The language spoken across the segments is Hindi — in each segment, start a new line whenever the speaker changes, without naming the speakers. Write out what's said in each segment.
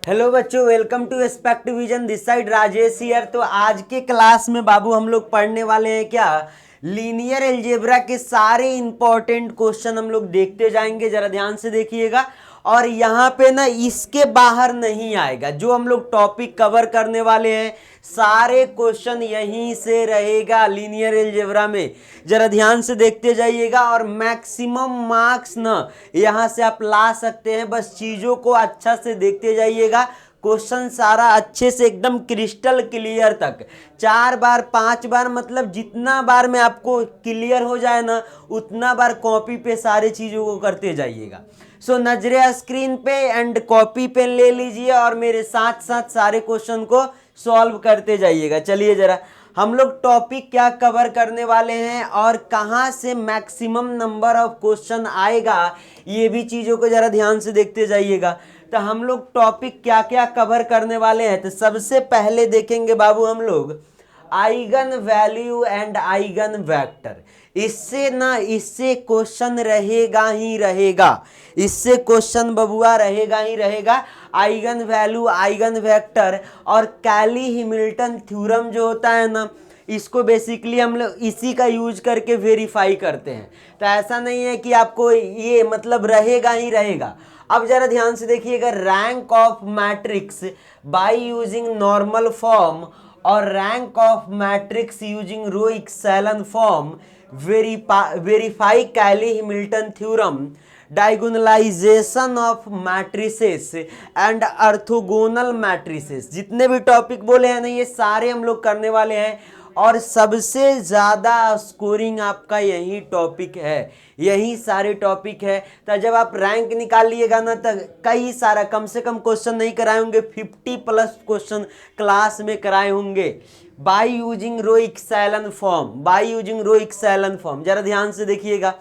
हेलो बच्चों, welcome to aspect vision. This side Rajesh here. तो आज के क्लास में बाबू हम लोग पढ़ने वाले हैं क्या, लीनियर अलजेब्रा के सारे इंपॉर्टेंट क्वेश्चन हम लोग देखते जाएंगे। जरा ध्यान से देखिएगा। और यहाँ पे ना इसके बाहर नहीं आएगा, जो हम लोग टॉपिक कवर करने वाले हैं सारे क्वेश्चन यहीं से रहेगा लीनियर अलजेब्रा में। जरा ध्यान से देखते जाइएगा और मैक्सिमम मार्क्स ना यहाँ से आप ला सकते हैं। बस चीज़ों को अच्छा से देखते जाइएगा। क्वेश्चन सारा अच्छे से एकदम क्रिस्टल क्लियर तक 4 बार 5 बार, मतलब जितना बार में आपको क्लियर हो जाए ना उतना बार कॉपी पे सारी चीज़ों को करते जाइएगा। सो नजरे स्क्रीन पे एंड कॉपी पेन ले लीजिए और मेरे साथ साथ सारे क्वेश्चन को सॉल्व करते जाइएगा। चलिए जरा हम लोग टॉपिक क्या कवर करने वाले हैं और कहाँ से मैक्सिमम नंबर ऑफ क्वेश्चन आएगा, ये भी चीज़ों को जरा ध्यान से देखते जाइएगा। तो हम लोग टॉपिक क्या क्या कवर करने वाले हैं, तो सबसे पहले देखेंगे बाबू हम लोग eigen value and eigen vector. इससे क्वेश्चन रहेगा ही रहेगा, इससे क्वेश्चन बबुआ रहेगा ही रहेगा। आइगन वैल्यू, आइगन वेक्टर और कैली हैमिल्टन थ्योरम जो होता है ना, इसको बेसिकली हम लोग इसी का यूज करके वेरीफाई करते हैं। तो ऐसा नहीं है कि आपको ये मतलब रहेगा ही रहेगा। अब जरा ध्यान से देखिएगा, rank of matrix by using normal form और rank of matrix using row echelon form, verify Cayley Hamilton theorem, diagonalization of matrices and orthogonal matrices. जितने भी टॉपिक बोले हैं ना ये सारे हम लोग करने वाले हैं और सबसे ज़्यादा स्कोरिंग आपका यही टॉपिक है, यही सारे टॉपिक है। तो जब आप रैंक निकाल लिएगा ना तो कई सारा, कम से कम क्वेश्चन नहीं कराए होंगे, 50+ क्वेश्चन क्लास में कराए होंगे by using row echelon form, by using row echelon form. जरा ध्यान से देखिएगा,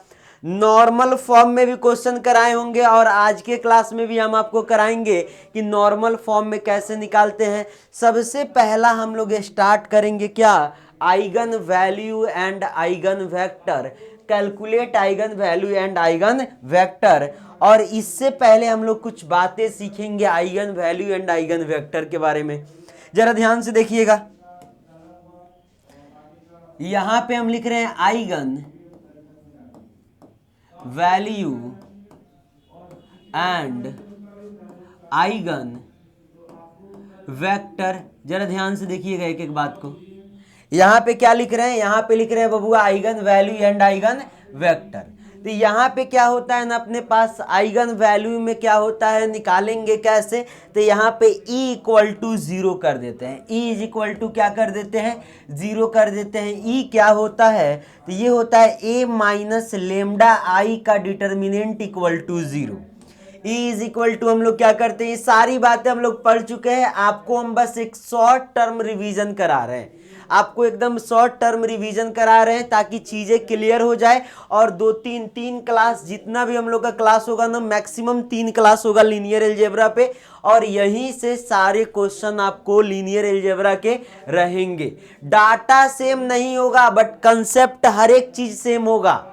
नॉर्मल फॉर्म में भी क्वेश्चन कराए होंगे और आज के क्लास में भी हम आपको कराएंगे कि नॉर्मल फॉर्म में कैसे निकालते हैं। सबसे पहला हम लोग स्टार्ट करेंगे क्या, eigen value and eigen vector. Calculate eigen value and eigen vector. और इससे पहले हम लोग कुछ बातें सीखेंगे eigen value and eigen vector के बारे में। जरा ध्यान से देखिएगा, यहां पे हम लिख रहे हैं eigen value and eigen vector. जरा ध्यान से देखिएगा एक एक बात को। यहां पे क्या लिख रहे हैं, यहां पे लिख रहे हैं बबुआ eigen value and eigen vector. तो यहाँ पे क्या होता है ना, अपने पास आइगन वैल्यू में क्या होता है, निकालेंगे कैसे, तो यहाँ पे E = 0 कर देते हैं। E = क्या कर देते हैं, 0 कर देते हैं। E क्या होता है, तो ये होता है A - λI का डिटर्मिनेंट = 0। E हम लोग क्या करते हैं, ये सारी बातें हम लोग पढ़ चुके हैं। आपको हम बस एक शॉर्ट टर्म रिवीजन करा रहे हैं, आपको एकदम शॉर्ट टर्म रिवीजन करा रहे हैं ताकि चीज़ें क्लियर हो जाए। और 2-3 क्लास, जितना भी हम लोग का क्लास होगा ना, मैक्सिमम 3 क्लास होगा लीनियर अलजेब्रा पे और यहीं से सारे क्वेश्चन आपको लीनियर अलजेब्रा के रहेंगे। डाटा सेम नहीं होगा बट कंसेप्ट हर एक चीज़ सेम होगा,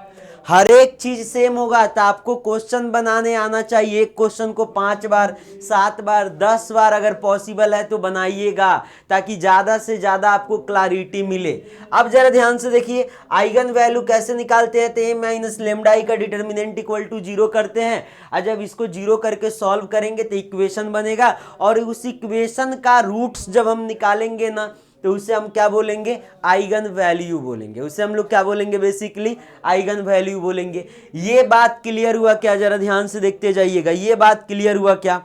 हर एक चीज सेम होगा। तो आपको क्वेश्चन बनाने आना चाहिए। एक क्वेश्चन को 5 बार 7 बार 10 बार अगर पॉसिबल है तो बनाइएगा ताकि ज्यादा से ज्यादा आपको क्लैरिटी मिले। अब जरा ध्यान से देखिए, आइगन वैल्यू कैसे निकालते हैं, तो A - λI का डिटर्मिनेंट = 0 करते हैं। और जब इसको 0 करके सॉल्व करेंगे तो इक्वेशन बनेगा और उस इक्वेशन का रूट्स जब हम निकालेंगे ना तो उसे हम क्या बोलेंगे, आइगन वैल्यू बोलेंगे। उसे हम लोग क्या बोलेंगे, बेसिकली आइगन वैल्यू बोलेंगे। ये बात क्लियर हुआ क्या, जरा ध्यान से देखते जाइएगा, ये बात क्लियर हुआ क्या,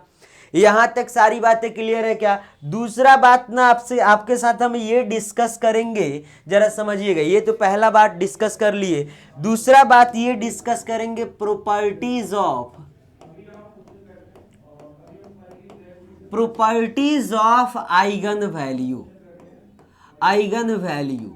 यहां तक सारी बातें क्लियर है क्या। दूसरा बात ना आपके साथ हम ये डिस्कस करेंगे, जरा समझिएगा। ये तो पहला बात डिस्कस कर लिए, दूसरा बात ये डिस्कस करेंगे properties of eigen value, eigen value.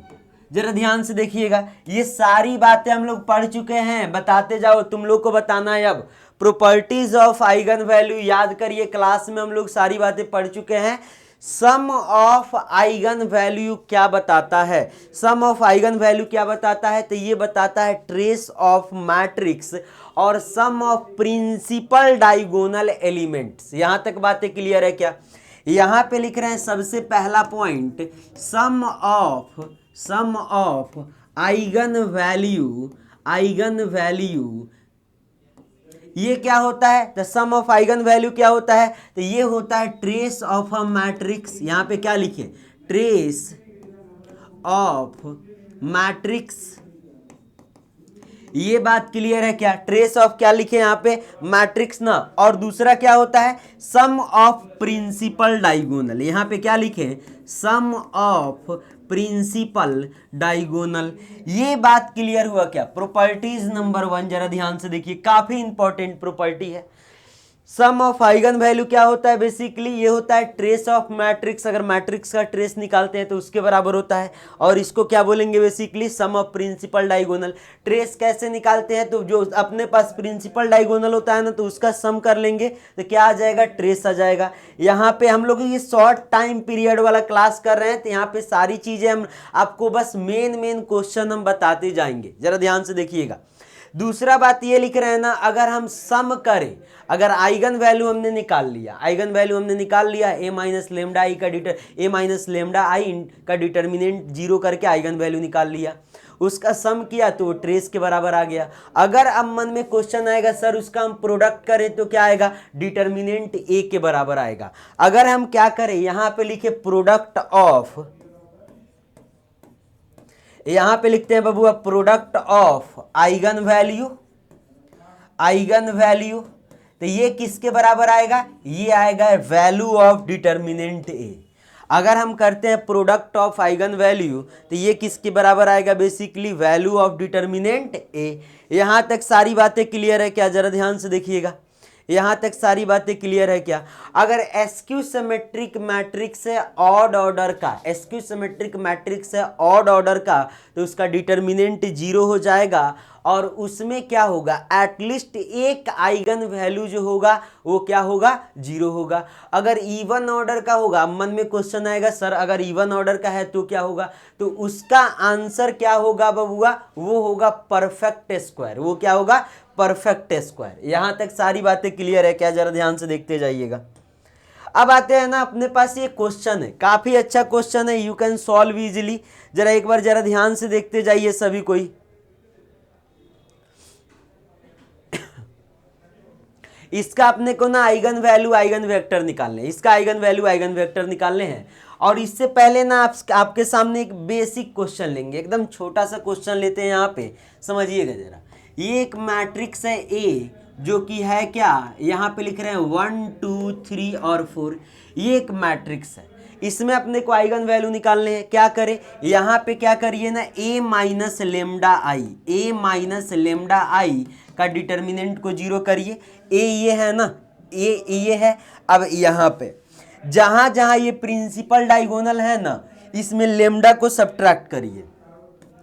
जरा ध्यान से देखिएगा, ये सारी बातें हम लोग पढ़ चुके हैं, बताते जाओ, तुम लोग को बताना है। अब प्रॉपर्टीज ऑफ आइगन वैल्यू याद करिए, क्लास में हम लोग सारी बातें पढ़ चुके हैं। सम ऑफ आइगन वैल्यू क्या बताता है? सम ऑफ आइगन वैल्यू क्या बताता है? तो ये बताता है ट्रेस ऑफ मैट्रिक्स और सम ऑफ प्रिंसिपल डायगोनल एलिमेंट्स। यहां तक बातें क्लियर है क्या? यहां पे लिख रहे हैं सबसे पहला point, sum of eigen value ये क्या होता है? The sum of eigen value क्या होता है? तो ये होता है ट्रेस ऑफ अ मैट्रिक्स। यहां पे क्या लिखे? Trace of matrix. ये बात क्लियर है क्या? ट्रेस ऑफ क्या लिखे यहां पे? मैट्रिक्स ना। और दूसरा क्या होता है? सम ऑफ प्रिंसिपल डायगोनल। यहां पे क्या लिखे? सम ऑफ प्रिंसिपल डायगोनल। ये बात क्लियर हुआ क्या? प्रॉपर्टीज नंबर 1 जरा ध्यान से देखिए, काफी इंपॉर्टेंट प्रॉपर्टी है। सम ऑफ आइगन वैल्यू क्या होता है? बेसिकली ये होता है ट्रेस ऑफ मैट्रिक्स। अगर मैट्रिक्स का ट्रेस निकालते हैं तो उसके बराबर होता है। और इसको क्या बोलेंगे? Basically sum of principal diagonal. Trace कैसे निकालते हैं? तो जो अपने पास प्रिंसिपल डायगोनल होता है ना, तो उसका सम कर लेंगे तो क्या आ जाएगा? ट्रेस आ जाएगा। यहाँ पे हम लोग ये शॉर्ट टाइम पीरियड वाला क्लास कर रहे हैं, तो यहाँ पे सारी चीजें हम आपको बस मेन क्वेश्चन हम बताते जाएंगे, जरा ध्यान से देखिएगा। दूसरा बात ये लिख रहे हैं ना, अगर हम सम करें, अगर आइगन वैल्यू हमने निकाल लिया, ए माइनस लेमडा आई का डिटर्मिनेंट 0 करके आइगन वैल्यू निकाल लिया, उसका सम किया तो ट्रेस के बराबर आ गया। अगर अब मन में क्वेश्चन आएगा सर उसका हम प्रोडक्ट करें तो क्या आएगा? डिटर्मिनेंट ए के बराबर आएगा। अगर हम क्या करें, यहां पे लिखे प्रोडक्ट ऑफ, यहां पे लिखते हैं बबुआ प्रोडक्ट ऑफ आइगन वैल्यू, तो ये किसके बराबर आएगा? ये आएगा वैल्यू ऑफ डिटर्मिनेंट ए। अगर हम करते हैं प्रोडक्ट ऑफ आइगन वैल्यू तो ये किसके बराबर आएगा? बेसिकली वैल्यू ऑफ डिटर्मिनेंट ए। यहां तक सारी बातें क्लियर है क्या? जरा ध्यान से देखिएगा, यहां तक सारी बातें क्लियर है क्या? अगर एसक्यू सिमेट्रिक मैट्रिक्स है ऑड ऑर्डर का, तो उसका डिटर्मिनेंट 0 हो जाएगा और उसमें क्या होगा? एटलीस्ट एक आइगन वैल्यू जो होगा वो क्या होगा? 0 होगा। अगर इवन ऑर्डर का होगा, मन में क्वेश्चन आएगा सर अगर इवन ऑर्डर का है तो क्या होगा? तो उसका आंसर क्या होगा बबुआ? वो होगा परफेक्ट स्क्वायर। वो क्या होगा? Perfect square. यहां तक सारी बातें क्लियर है क्या? जरा ध्यान से देखते जाइएगा। अब आते हैं ना, अपने पास ये क्वेश्चन है, काफी अच्छा क्वेश्चन है, यू कैन सॉल्व इजिली। जरा एक बार जरा ध्यान से देखते जाइए सभी कोई। इसका अपने को ना आइगन वैल्यू आइगन वेक्टर निकालने, इसका आइगन वैल्यू आइगन वेक्टर निकालने हैं। और इससे पहले ना आपके सामने एक बेसिक क्वेश्चन लेंगे, एकदम छोटा सा क्वेश्चन लेते हैं। यहाँ पे समझिएगा जरा, ये एक मैट्रिक्स है ए जो कि है क्या? यहाँ पे लिख रहे हैं 1 2 3 और 4। ये एक मैट्रिक्स है, इसमें अपने को आइगन वैल्यू निकालने हैं। क्या करें? यहाँ पे क्या करिए ना, ए माइनस लेमडा आई का डिटर्मिनेंट को 0 करिए। ए ये है ना, ए ये है। अब यहाँ पे जहां जहां ये प्रिंसिपल डायगोनल है ना, इसमें लेमडा को सब्ट्रैक्ट करिए।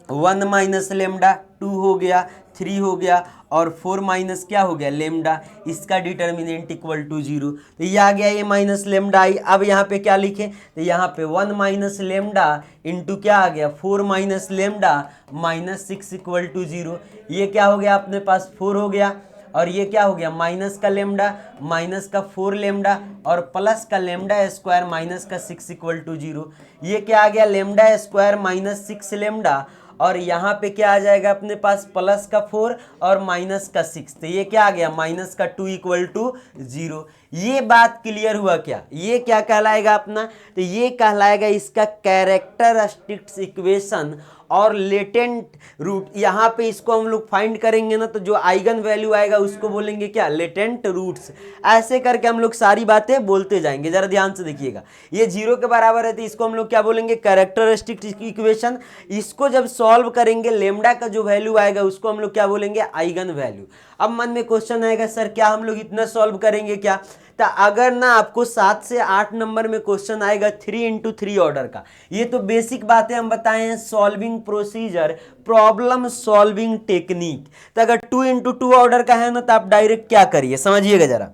1 माइनस लेमडा 2 हो गया, 3 हो गया और 4 माइनस क्या हो गया? लेमडा। इसका डिटर्मिनेंट इक्वल टू 0। तो ये आ गया ए माइनस लेमडा आई। अब यहाँ पे क्या लिखें? तो यहाँ पे 1 माइनस लेमडा इंटू क्या आ गया? 4 minus lambda minus 6 equal to 0। ये क्या हो गया अपने पास? 4 हो गया। और ये क्या हो गया? माइनस का लेमडा माइनस का 4 लेमडा और प्लस का लेमडा स्क्वायर माइनस का 6 इक्वल टू 0। ये क्या आ गया? लेमडा स्क्वायर माइनस 6 लेमडा और यहाँ पे क्या आ जाएगा अपने पास? प्लस का 4 और माइनस का 6। तो ये क्या आ गया? माइनस का 2 इक्वल टू 0। ये बात क्लियर हुआ क्या? ये क्या कहलाएगा अपना? तो ये कहलाएगा इसका कैरेक्टरिस्टिक्स इक्वेशन और लेटेंट रूट। यहाँ पे इसको हम लोग फाइंड करेंगे ना, तो जो आइगन वैल्यू आएगा उसको बोलेंगे क्या? Latent roots. ऐसे करके हम लोग सारी बातें बोलते जाएंगे, जरा ध्यान से देखिएगा। ये 0 के बराबर है तो इसको हम लोग क्या बोलेंगे? Characteristics equation. इसको जब सॉल्व करेंगे, लेमडा का जो वैल्यू आएगा उसको हम लोग क्या बोलेंगे? Eigen value. अब मन में क्वेश्चन आएगा सर क्या हम लोग इतना सॉल्व करेंगे क्या? तो अगर ना आपको 7 से 8 नंबर में क्वेश्चन आएगा 3 इंटू 3 ऑर्डर का, ये तो बेसिक बातें हम बताए हैं, solving procedure, problem solving technique. तो अगर 2 इंटू 2 ऑर्डर का है ना, तो आप डायरेक्ट क्या करिए, समझिएगा जरा।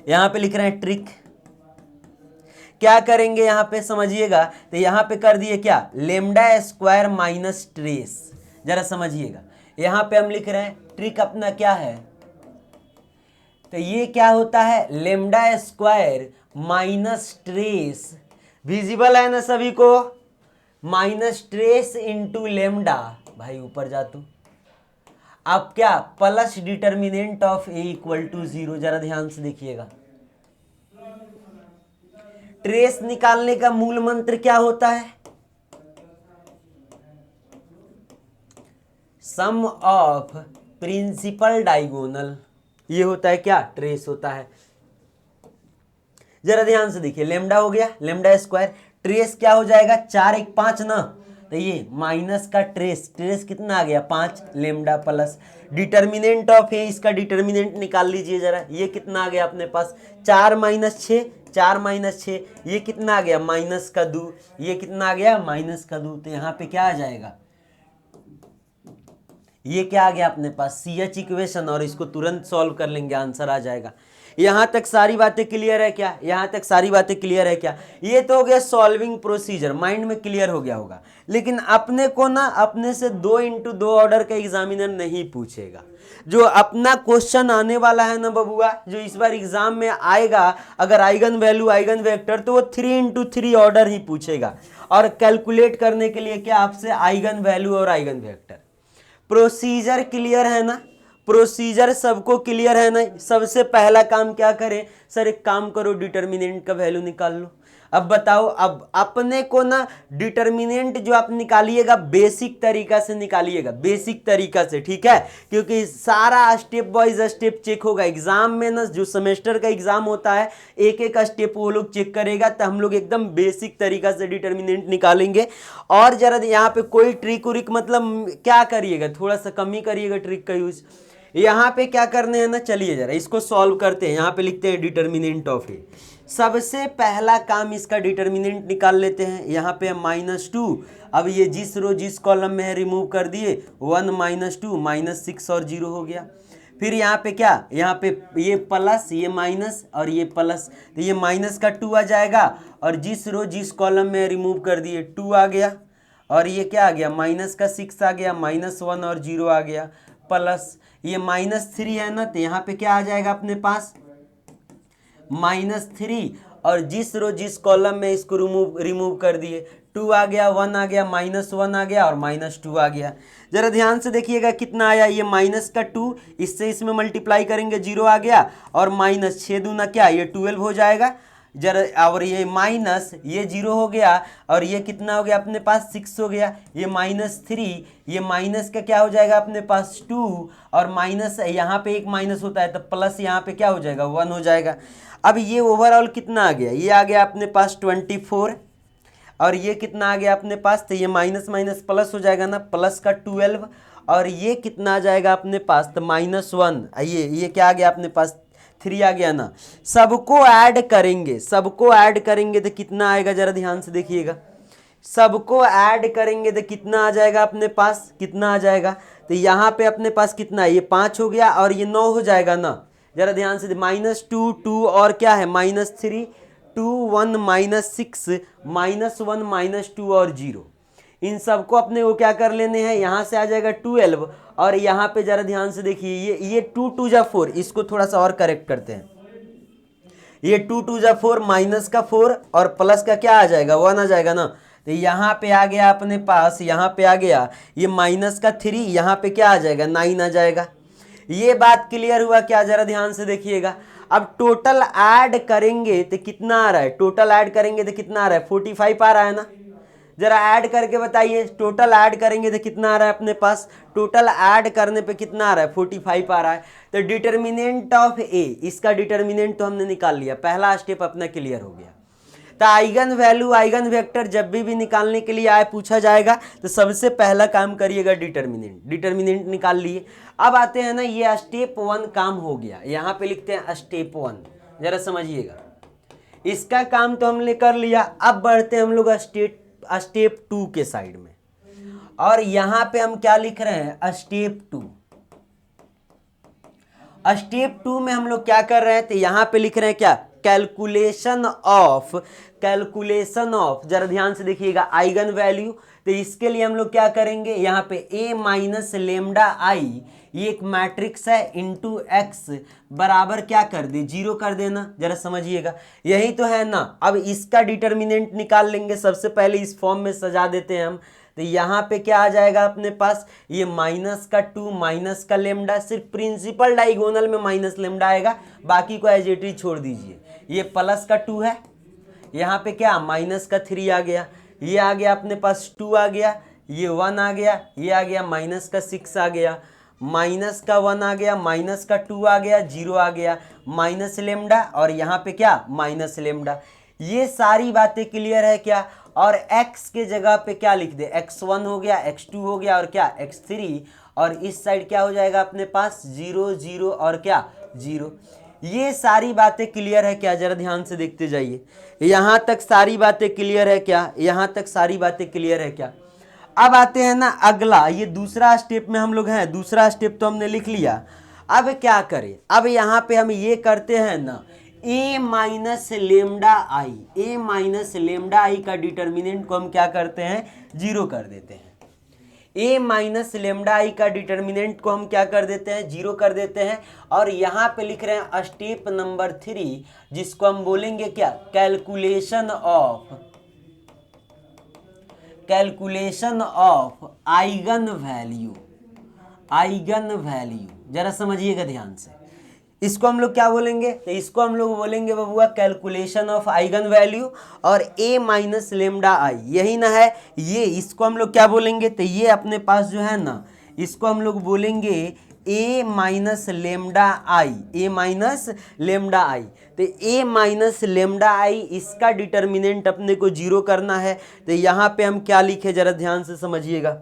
यहां पे लिख रहे हैं ट्रिक। क्या करेंगे यहाँ पे समझिएगा, तो यहाँ पे कर दिए क्या, लेमडा स्क्वायर माइनस ट्रेस। जरा समझिएगा, यहाँ पे हम लिख रहे हैं ट्रिक अपना क्या है, तो ये क्या होता है, lambda square minus trace, visible है ना सभी को, माइनस ट्रेस इंटू लेमडा, भाई ऊपर जा तू, अब क्या plus determinant of A equal to 0। जरा ध्यान से देखिएगा, ट्रेस निकालने का मूल मंत्र क्या होता है, सम ऑफ प्रिंसिपल डायगोनल, ये होता है क्या, ट्रेस होता है। जरा ध्यान से देखिए, लेमडा हो गया लेमडा स्क्वायर, ट्रेस क्या हो जाएगा 4 1 5 ना, तो ये माइनस का ट्रेस, ट्रेस कितना आ गया 5 लेमडा प्लस डिटर्मिनेंट ऑफ ए, इसका डिटर्मिनेंट निकाल लीजिए जरा, ये कितना आ गया अपने पास 4 माइनस 6, 4 माइनस 6, ये कितना आ गया माइनस का 2, ये कितना आ गया माइनस का 2, तो यहाँ पे क्या आ जाएगा, ये क्या आ गया अपने पास CH इक्वेशन, और इसको तुरंत सॉल्व कर लेंगे, आंसर आ जाएगा। यहाँ तक सारी बातें क्लियर है क्या, यहाँ तक सारी बातें क्लियर है क्या, ये तो हो गया सॉल्विंग प्रोसीजर, माइंड में क्लियर हो गया होगा। लेकिन अपने को ना अपने से 2 इंटू 2 ऑर्डर का एग्जामिनर नहीं पूछेगा, जो अपना क्वेश्चन आने वाला है ना बबुआ, जो इस बार एग्जाम में आएगा, अगर आइगन वैल्यू आइगन वेक्टर, तो वो 3 इंटू 3 ऑर्डर ही पूछेगा, और कैलकुलेट करने के लिए क्या आपसे आइगन वैल्यू और आइगन वेक्टर। प्रोसीजर क्लियर है ना, प्रोसीजर सबको क्लियर है ना। सबसे पहला काम क्या करें सर, एक काम करो डिटर्मिनेंट का वैल्यू निकाल लो। अब बताओ, अब अपने को ना डिटर्मिनेंट जो आप निकालिएगा बेसिक तरीका से निकालिएगा, बेसिक तरीका से, ठीक है, क्योंकि सारा स्टेप वाइज स्टेप चेक होगा एग्जाम में ना, जो सेमेस्टर का एग्जाम होता है एक एक स्टेप वो लोग चेक करेगा, तो हम लोग एकदम बेसिक तरीका से डिटर्मिनेंट निकालेंगे। और जरा यहाँ पे कोई ट्रिक उरिक मतलब क्या करिएगा, थोड़ा सा कम ही करिएगा ट्रिक का यूज। यहाँ पे क्या करने हैं ना, चलिए जरा इसको सॉल्व करते हैं। यहाँ पे लिखते हैं डिटर्मिनेंट ऑफ ए, सबसे पहला काम इसका डिटर्मिनेंट निकाल लेते हैं। यहाँ पे -2, अब ये जिस रो जिस कॉलम में है रिमूव कर दिए, 1 -2 -6 और 0 हो गया। फिर यहाँ पे क्या, यहाँ पे ये प्लस ये माइनस और ये प्लस, तो ये माइनस का 2 आ जाएगा, और जिस रो जिस कॉलम में रिमूव कर दिए 2 आ गया, और ये क्या आ गया माइनस का 6 आ गया, -1 और 0 आ गया, प्लस ये -3 है ना, तो यहाँ पे क्या आ जाएगा अपने पास -3, और जिस रो जिस कॉलम में इसको रिमूव कर दिए 2 आ गया, 1 आ गया, -1 आ गया और -2 आ गया। जरा ध्यान से देखिएगा कितना आया, ये माइनस का 2, इससे इसमें मल्टीप्लाई करेंगे 0 आ गया, और -6 दूना क्या, ये 12 हो जाएगा जरा, और ये माइनस ये 0 हो गया, और ये कितना हो गया अपने पास 6 हो गया, ये -3, ये माइनस का क्या हो जाएगा अपने पास 2, और माइनस यहाँ पे एक माइनस होता है तो प्लस यहाँ पे क्या हो जाएगा 1 हो जाएगा। अब ये ओवरऑल कितना आ गया, ये आ गया अपने पास 24, और ये कितना आ गया अपने पास, तो ये माइनस माइनस प्लस हो जाएगा ना, प्लस का 12, और ये कितना आ जाएगा अपने पास, तो -1, ये क्या आ गया अपने पास 3 आ गया ना। सबको ऐड करेंगे, सबको ऐड करेंगे तो कितना आएगा, जरा ध्यान से देखिएगा, सबको ऐड करेंगे तो कितना आ जाएगा अपने पास, कितना आ जाएगा, तो यहाँ पे अपने पास कितना है, ये 5 हो गया और ये 9 हो जाएगा ना। जरा ध्यान से, -2 2 और क्या है -3 2 1 -6 -1 -2 और 0, इन सबको अपने को क्या कर लेने हैं, यहाँ से आ जाएगा 12, और यहाँ पे जरा ध्यान से देखिए ये 2 2 जा 4, इसको थोड़ा सा और करेक्ट करते हैं, ये 2 2 जा 4 माइनस का 4 और प्लस का क्या आ जाएगा 1 आ जाएगा ना, तो यहाँ पे आ गया अपने पास, यहाँ पे आ गया ये माइनस का 3, यहाँ पे क्या आ जाएगा 9 आ जाएगा। ये बात क्लियर हुआ क्या, जरा ध्यान से देखिएगा। अब टोटल ऐड करेंगे तो कितना आ रहा है, टोटल ऐड करेंगे तो कितना आ रहा है 45 आ रहा है ना, जरा ऐड करके बताइए, टोटल ऐड करेंगे तो कितना आ रहा है अपने पास, टोटल ऐड करने पे कितना आ रहा है 45 आ रहा है। तो डिटर्मिनेंट ऑफ ए, इसका डिटर्मिनेंट तो हमने निकाल लिया, पहला स्टेप अपना क्लियर हो गया। तो आइगन वैल्यू आइगन वेक्टर जब भी निकालने के लिए आए पूछा जाएगा तो सबसे पहला काम करिएगा डिटर्मिनेंट, डिटर्मिनेंट निकाल लिए। अब आते हैं ना, ये स्टेप 1 काम हो गया, यहाँ पे लिखते हैं स्टेप 1, जरा समझिएगा, इसका काम तो हमने कर लिया। अब बढ़ते हैं हम लोग स्टेप 2 के साइड में, और यहाँ पे हम क्या लिख रहे हैं स्टेप 2। स्टेप 2 में हम लोग क्या कर रहे हैं, तो यहाँ पे लिख रहे हैं क्या, कैलकुलेशन ऑफ जरा ध्यान से देखिएगा आइगन वैल्यू। तो इसके लिए हम लोग क्या करेंगे, यहाँ पे a माइनस लेमडा आई, ये एक मैट्रिक्स है, इंटू एक्स बराबर क्या कर दे, 0 कर देना। जरा समझिएगा, यही तो है ना। अब इसका डिटर्मिनेंट निकाल लेंगे, सबसे पहले इस फॉर्म में सजा देते हैं हम। तो यहाँ पे क्या आ जाएगा अपने पास, ये माइनस का 2 माइनस का लेमडा, सिर्फ प्रिंसिपल डाइगोनल में माइनस लेमडा आएगा, बाकी को एज इट इज छोड़ दीजिए। ये प्लस का 2 है, यहाँ पे क्या माइनस का 3 आ गया, ये आ गया अपने पास 2 आ गया, ये 1 आ गया, ये आ गया माइनस का 6 आ गया, माइनस का 1 आ गया, माइनस का 2 आ गया, 0 आ गया, माइनस लेमडा, और यहाँ पे क्या माइनस लेमडा। ये सारी बातें क्लियर है क्या। और x के जगह पे क्या लिख दे, x1 हो गया, x2 हो गया, और क्या x3, और इस साइड क्या हो जाएगा अपने पास 0 0 और क्या 0। ये सारी बातें क्लियर है क्या, जरा ध्यान से देखते जाइए। यहाँ तक सारी बातें क्लियर है क्या, यहाँ तक सारी बातें क्लियर है क्या। अब आते हैं ना अगला, ये दूसरा स्टेप में हम लोग हैं, दूसरा स्टेप तो हमने लिख लिया। अब क्या करें, अब यहाँ पे हम ये करते हैं ना, a minus lambda I, a minus lambda आई का डिटर्मिनेंट को हम क्या करते हैं, 0 कर देते हैं। a माइनस लेमडा आई का डिटर्मिनेंट को हम क्या कर देते हैं, 0 कर देते हैं। और यहाँ पे लिख रहे हैं स्टेप नंबर 3, जिसको हम बोलेंगे क्या, कैलकुलेशन ऑफ आइगन वैल्यू। जरा समझिएगा ध्यान से, इसको हम लोग क्या बोलेंगे, तो इसको हम लोग बोलेंगे बबुआ कैलकुलेशन ऑफ आइगन वैल्यू। और a माइनस लेमडा आई यही ना है, ये इसको हम लोग क्या बोलेंगे, तो ये अपने पास जो है ना, इसको हम लोग बोलेंगे a minus lambda I, a minus lambda आई। तो a माइनस लेमडा आई इसका डिटर्मिनेंट अपने को 0 करना है। तो यहाँ पे हम क्या लिखे, जरा ध्यान से समझिएगा,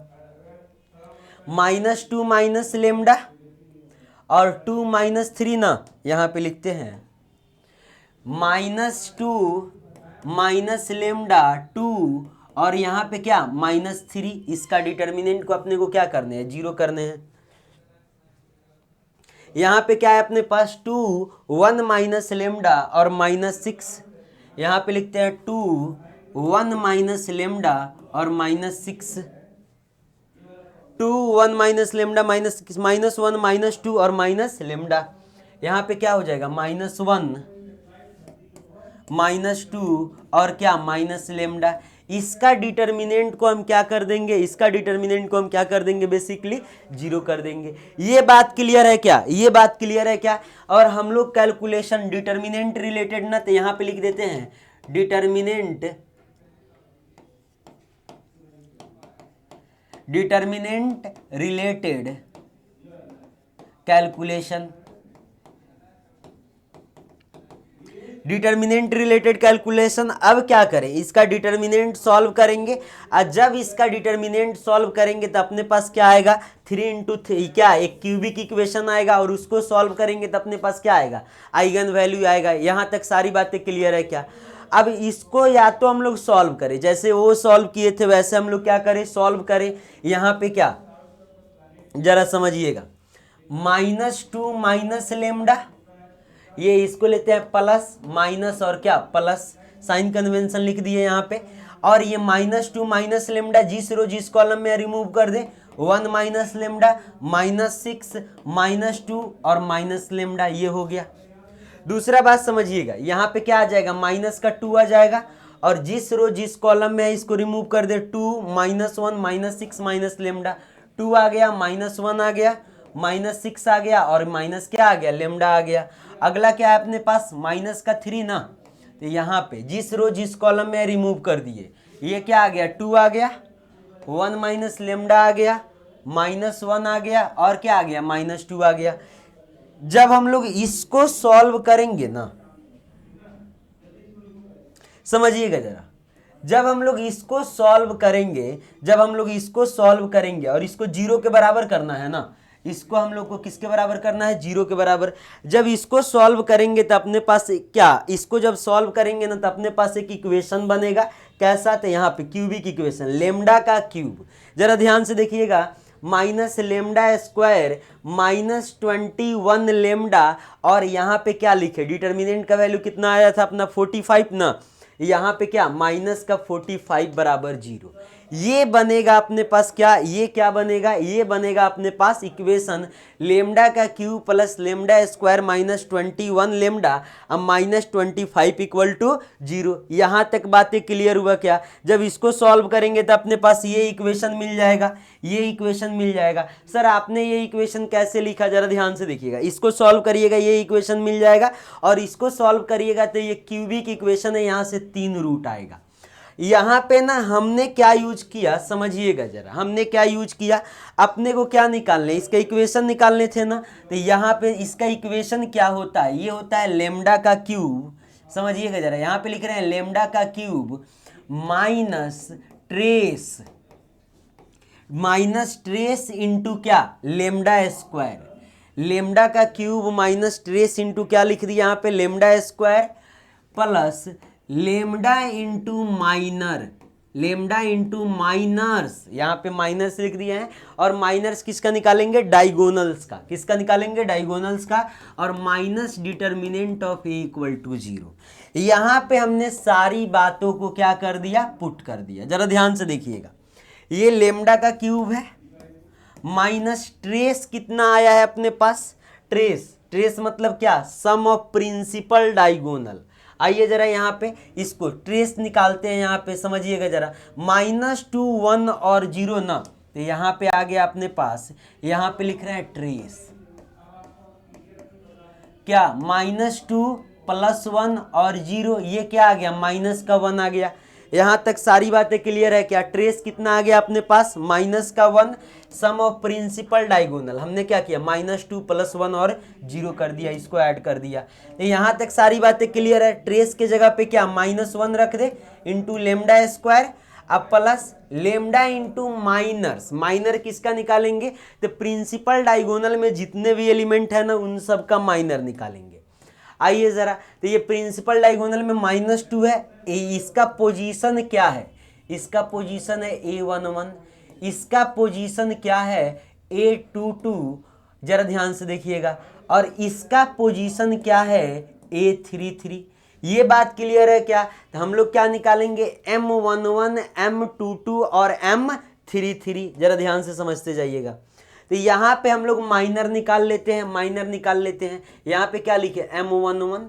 -2 माइनस लेमडा और 2 माइनस 3 ना, यहाँ पे लिखते हैं -2 माइनस लेमडा 2 और यहाँ पे क्या -3। इसका डिटर्मिनेंट को अपने को क्या करने हैं, 0 करने हैं। यहाँ पे क्या है अपने पास 2 1 माइनस लेमडा और -6, यहाँ पे लिखते हैं 2 1 माइनस लेमडा और -6, 2 1 माइनस लेमडा -1 -2 और माइनस लेमडा। यहाँ पे क्या हो जाएगा -1 -2 और क्या माइनस लेमडा। इसका डिटर्मिनेंट को हम क्या कर देंगे, इसका डिटर्मिनेंट को हम क्या कर देंगे, बेसिकली 0 कर देंगे। ये बात क्लियर है क्या, ये बात क्लियर है क्या। और हम लोग कैलकुलेशन डिटर्मिनेंट रिलेटेड ना, तो यहाँ पे लिख देते हैं determinant related calculation, determinant related calculation. अब क्या करें, इसका डिटर्मिनेंट सॉल्व करेंगे। और जब इसका डिटर्मिनेंट सॉल्व करेंगे तो अपने पास क्या आएगा, 3 × 3 क्या एक क्यूबिक इक्वेशन आएगा, और उसको सॉल्व करेंगे तो अपने पास क्या आएगा, आइगन वैल्यू आएगा। यहाँ तक सारी बातें क्लियर है क्या। अब इसको या तो हम लोग सॉल्व करें, जैसे वो सॉल्व किए थे वैसे हम लोग क्या करें, सॉल्व करें। यहाँ पे क्या जरा समझिएगा, -2 माइनस लेमडा, ये इसको लेते हैं प्लस, माइनस और क्या प्लस, साइन कन्वेंशन लिख दिए यहाँ पे। और ये -2 माइनस लेमडा जिस रो जिस कॉलम में रिमूव कर दे, 1 माइनस लेमडा, -6 -2 और माइनस लेमडा, ये हो गया। दूसरा बात समझिएगा, यहाँ पे क्या आ जाएगा, माइनस का 2 आ जाएगा, और जिस रो जिस कॉलम में है इसको रिमूव कर दे, 2 -1 -6 माइनस लेमडा, 2 आ गया, -1 आ गया, -6 आ गया, और माइनस क्या आ गया, लेमडा आ गया। अगला क्या है अपने पास, माइनस का 3 ना, तो यहाँ पे जिस रो जिस कॉलम में रिमूव कर दिए, ये क्या आ गया, 2 आ गया, 1 माइनस लेमडा आ गया, -1 आ गया, और क्या आ गया, -2 आ गया। जब हम लोग इसको सॉल्व करेंगे ना, समझिएगा जरा, जब हम लोग इसको सॉल्व करेंगे और इसको 0 के बराबर करना है ना, इसको हम लोग को किसके बराबर करना है, 0 के बराबर। जब इसको सॉल्व करेंगे तो अपने पास क्या, इसको जब सॉल्व करेंगे ना तो अपने पास एक इक्वेशन बनेगा, कैसा, तो यहाँ पे क्यूबिक इक्वेशन, लेमडा का क्यूब। जरा ध्यान से देखिएगा, minus lambda square minus 21 lambda, और यहाँ पे क्या लिखे, डिटर्मिनेंट का वैल्यू कितना आया था अपना 45 ना, यहाँ पे क्या माइनस का 45 बराबर 0। ये बनेगा अपने पास क्या, ये क्या बनेगा, ये बनेगा अपने पास इक्वेशन लेमडा का cube plus lambda square minus 21 lambda अब माइनस 25 इक्वल टू 0। यहाँ तक बातें क्लियर हुआ क्या? जब इसको सॉल्व करेंगे तो अपने पास ये इक्वेशन मिल जाएगा, ये इक्वेशन मिल जाएगा। सर आपने ये इक्वेशन कैसे लिखा, जरा ध्यान से देखिएगा, इसको सॉल्व करिएगा ये इक्वेशन मिल जाएगा, और इसको सॉल्व करिएगा तो ये क्यूबिक इक्वेशन है, यहाँ से 3 रूट आएगा। यहाँ पे ना हमने क्या यूज किया समझिएगा जरा, हमने क्या यूज किया, अपने को क्या निकालने, इसका इक्वेशन निकालने थे ना, तो यहाँ पे इसका इक्वेशन क्या होता है, ये होता है लेमडा का क्यूब, समझिएगा जरा, यहाँ पे लिख रहे हैं लेमडा का क्यूब माइनस ट्रेस इंटू क्या, लेमडा स्क्वायर, लेमडा का क्यूब माइनस ट्रेस इंटू क्या लिख दिया यहाँ पे, lambda square plus lambda into minors, यहाँ पे माइनस लिख दिया है, और माइनर्स किसका निकालेंगे, डायगोनल्स का, किसका निकालेंगे, डायगोनल्स का, और minus determinant of A equal to 0। यहाँ पे हमने सारी बातों को क्या कर दिया, पुट कर दिया। जरा ध्यान से देखिएगा, ये लेमडा का क्यूब है माइनस ट्रेस कितना आया है अपने पास, ट्रेस मतलब क्या, सम ऑफ प्रिंसिपल डायगोनल। आइए जरा यहाँ पे इसको ट्रेस निकालते हैं, यहाँ पे समझिएगा जरा, -2 1 और 0 ना, तो यहाँ पे आ गया अपने पास, यहाँ पे लिख रहे हैं ट्रेस क्या, -2 + 1 और 0, ये क्या आ गया, माइनस का 1 आ गया। यहाँ तक सारी बातें क्लियर है क्या? ट्रेस कितना आ गया अपने पास, -1, सम ऑफ प्रिंसिपल डायगोनल, हमने क्या किया, -2 + 1 और 0 कर दिया, इसको ऐड कर दिया। तो यहाँ तक सारी बातें क्लियर है। ट्रेस के जगह पे क्या, -1 रख दे इंटू लेमडा स्क्वायर, अब प्लस लेमडा इंटू माइनर किसका निकालेंगे, तो प्रिंसिपल डायगोनल में जितने भी एलिमेंट है ना उन सब का माइनर निकालेंगे। आइए जरा, तो ये प्रिंसिपल डायगोनल में -2 है, इसका पोजीशन क्या है, इसका पोजीशन है A11, इसका पोजीशन क्या है A22, जरा ध्यान से देखिएगा, और इसका पोजीशन क्या है A33। ये बात क्लियर है क्या? तो हम लोग क्या निकालेंगे, M11 M22 और M33, जरा ध्यान से समझते जाइएगा। तो यहाँ पे हम लोग माइनर निकाल लेते हैं, यहाँ पे क्या लिखे, M11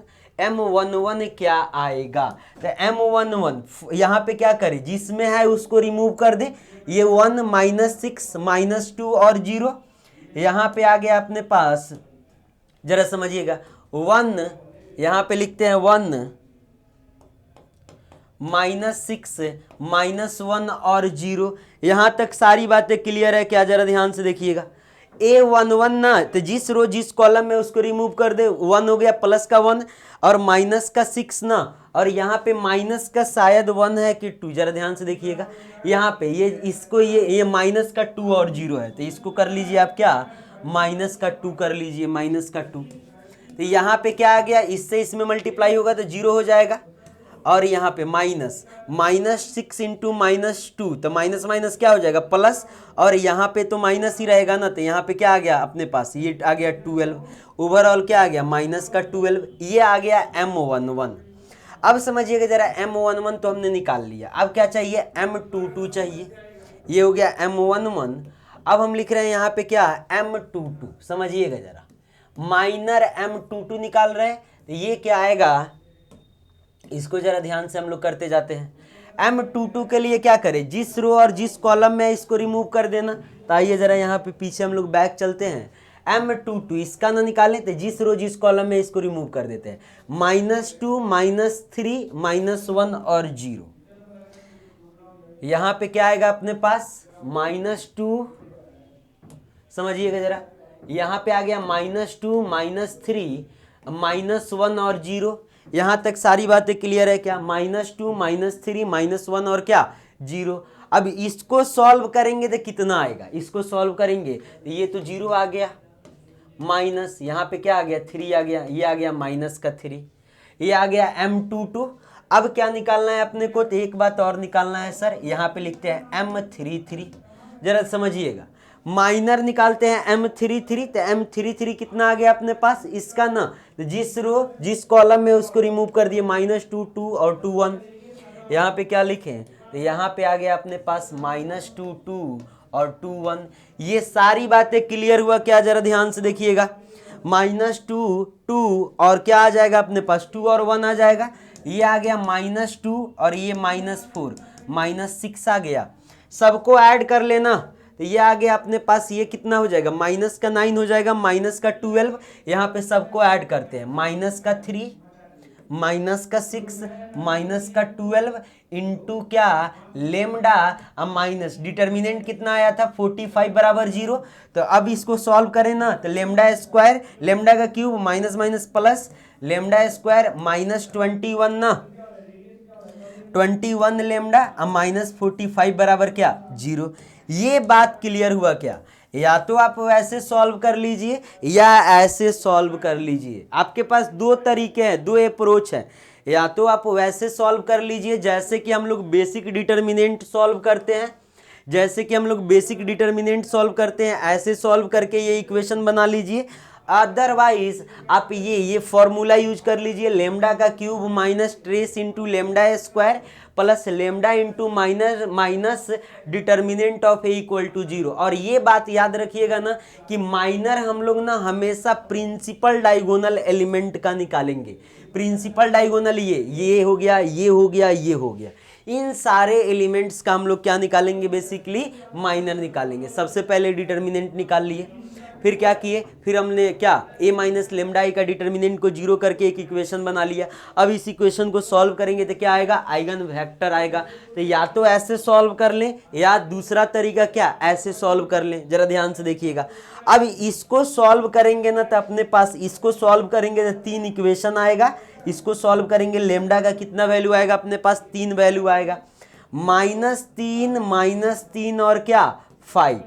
क्या आएगा, तो M11 यहाँ पे क्या करें, जिसमें है उसको रिमूव कर दे, ये 1 -6 -2 और 0, यहाँ पे आ गया अपने पास, जरा समझिएगा 1, यहाँ पे लिखते हैं 1 -6 -1 और 0। यहाँ तक सारी बातें क्लियर है क्या? जरा ध्यान से देखिएगा, A11 ना, तो जिस रो जिस कॉलम में उसको रिमूव कर दे, 1 हो गया, प्लस का 1 और माइनस का 6 ना, और यहाँ पे माइनस का शायद 1 है कि 2, जरा ध्यान से देखिएगा, यहाँ पे ये इसको ये माइनस का 2 और 0 है, तो इसको कर लीजिए आप क्या, माइनस का 2 कर लीजिए, -2। तो यहाँ पे क्या आ गया, इससे इसमें मल्टीप्लाई होगा तो 0 हो जाएगा, और यहाँ पे -6 इंटू -2, तो माइनस माइनस क्या हो जाएगा, प्लस, और यहाँ पे तो माइनस ही रहेगा ना, तो यहाँ पे क्या आ गया अपने पास, ये आ गया 12, ओवरऑल क्या आ गया, -12, ये आ गया M11। अब समझिएगा जरा, M11 तो हमने निकाल लिया, अब क्या चाहिए, M22 चाहिए, ये हो गया M11। अब हम लिख रहे हैं यहाँ पे क्या, M22, समझिएगा जरा, माइनर M22 निकाल रहे हैं, तो ये क्या आएगा, इसको जरा ध्यान से हम लोग करते जाते हैं। M22 के लिए क्या करें, जिस रो और जिस कॉलम में इसको रिमूव कर देना। तो आइए जरा यहाँ पे पीछे हम लोग बैक चलते हैं, M22 इसका ना निकालें, तो जिस रो जिस कॉलम में इसको रिमूव कर देते हैं, -2 -3 -1 और 0। यहाँ पे क्या आएगा अपने पास, -2, समझिएगा जरा, यहाँ पे आ गया -2 -3 -1 और 0। यहाँ तक सारी बातें क्लियर है क्या, -2 -3 -1 और क्या, 0। अब इसको सॉल्व करेंगे तो कितना आएगा, इसको सॉल्व करेंगे तो ये तो 0 आ गया, माइनस यहाँ पे क्या आ गया, 3 आ गया, ये आ गया -3, ये आ गया M22। अब क्या निकालना है अपने को, तो एक बात और निकालना है सर, यहाँ पे लिखते हैं M33, जरा समझिएगा, माइनर निकालते हैं M33, तो M33 कितना आ गया अपने पास इसका ना, तो जिस रो जिस कॉलम में उसको रिमूव कर दिए, -2 2 और 2 1। यहाँ पे क्या लिखें, तो यहाँ पे आ गया अपने पास -2 2 और 2 1। ये सारी बातें क्लियर हुआ क्या, जरा ध्यान से देखिएगा। -2 2 और क्या आ जाएगा अपने पास, 2 और 1 आ जाएगा, ये आ गया -2 और ये -4 -6 आ गया। सबको ऐड कर लेना, तो ये आ गया अपने पास, ये कितना हो जाएगा, माइनस का 9 हो जाएगा, माइनस का 12। यहाँ पे सबको ऐड करते हैं, माइनस का 3 माइनस का 6 माइनस का 12 इंटू क्या लेमडा, अब माइनस डिटर्मिनेंट कितना आया था 45 बराबर 0। तो अब इसको सॉल्व करें ना, तो लेमडा स्क्वायर लेमडा का cube minus minus plus lambda square -21 ना, 21 लेमडा अब -45 बराबर क्या 0। ये बात क्लियर हुआ क्या, या तो आप वैसे सॉल्व कर लीजिए या ऐसे सॉल्व कर लीजिए। आपके पास दो तरीके हैं, दो अप्रोच है। या तो आप वैसे सॉल्व कर लीजिए जैसे कि हम लोग बेसिक डिटर्मिनेंट सॉल्व करते हैं, जैसे कि हम लोग बेसिक डिटर्मिनेंट सॉल्व करते हैं, ऐसे सॉल्व करके ये इक्वेशन बना लीजिए। अदरवाइज आप ये फॉर्मूला यूज कर लीजिए, लेमडा का cube minus trace into lambda square plus lambda into minus determinant of A equal to 0। और ये बात याद रखिएगा ना कि माइनर हम लोग ना हमेशा प्रिंसिपल डायगोनल एलिमेंट का निकालेंगे। प्रिंसिपल डायगोनल ये हो गया, ये हो गया, ये हो गया, इन सारे एलिमेंट्स का हम लोग क्या निकालेंगे, बेसिकली माइनर निकालेंगे। सबसे पहले डिटर्मिनेंट निकाल लिए, फिर क्या किए, फिर हमने क्या a माइनस लेमडा आई का डिटर्मिनेंट को 0 करके एक इक्वेशन बना लिया। अब इस इक्वेशन को सॉल्व करेंगे तो क्या आएगा, आइगन वेक्टर आएगा। तो या तो ऐसे सॉल्व कर लें या दूसरा तरीका क्या ऐसे सॉल्व कर लें। जरा ध्यान से देखिएगा, अब इसको सॉल्व करेंगे ना तो अपने पास इसको सॉल्व करेंगे तो 3 इक्वेशन आएगा। इसको सॉल्व करेंगे, लेमडा का कितना वैल्यू आएगा अपने पास 3 वैल्यू आएगा, -3 और क्या 5,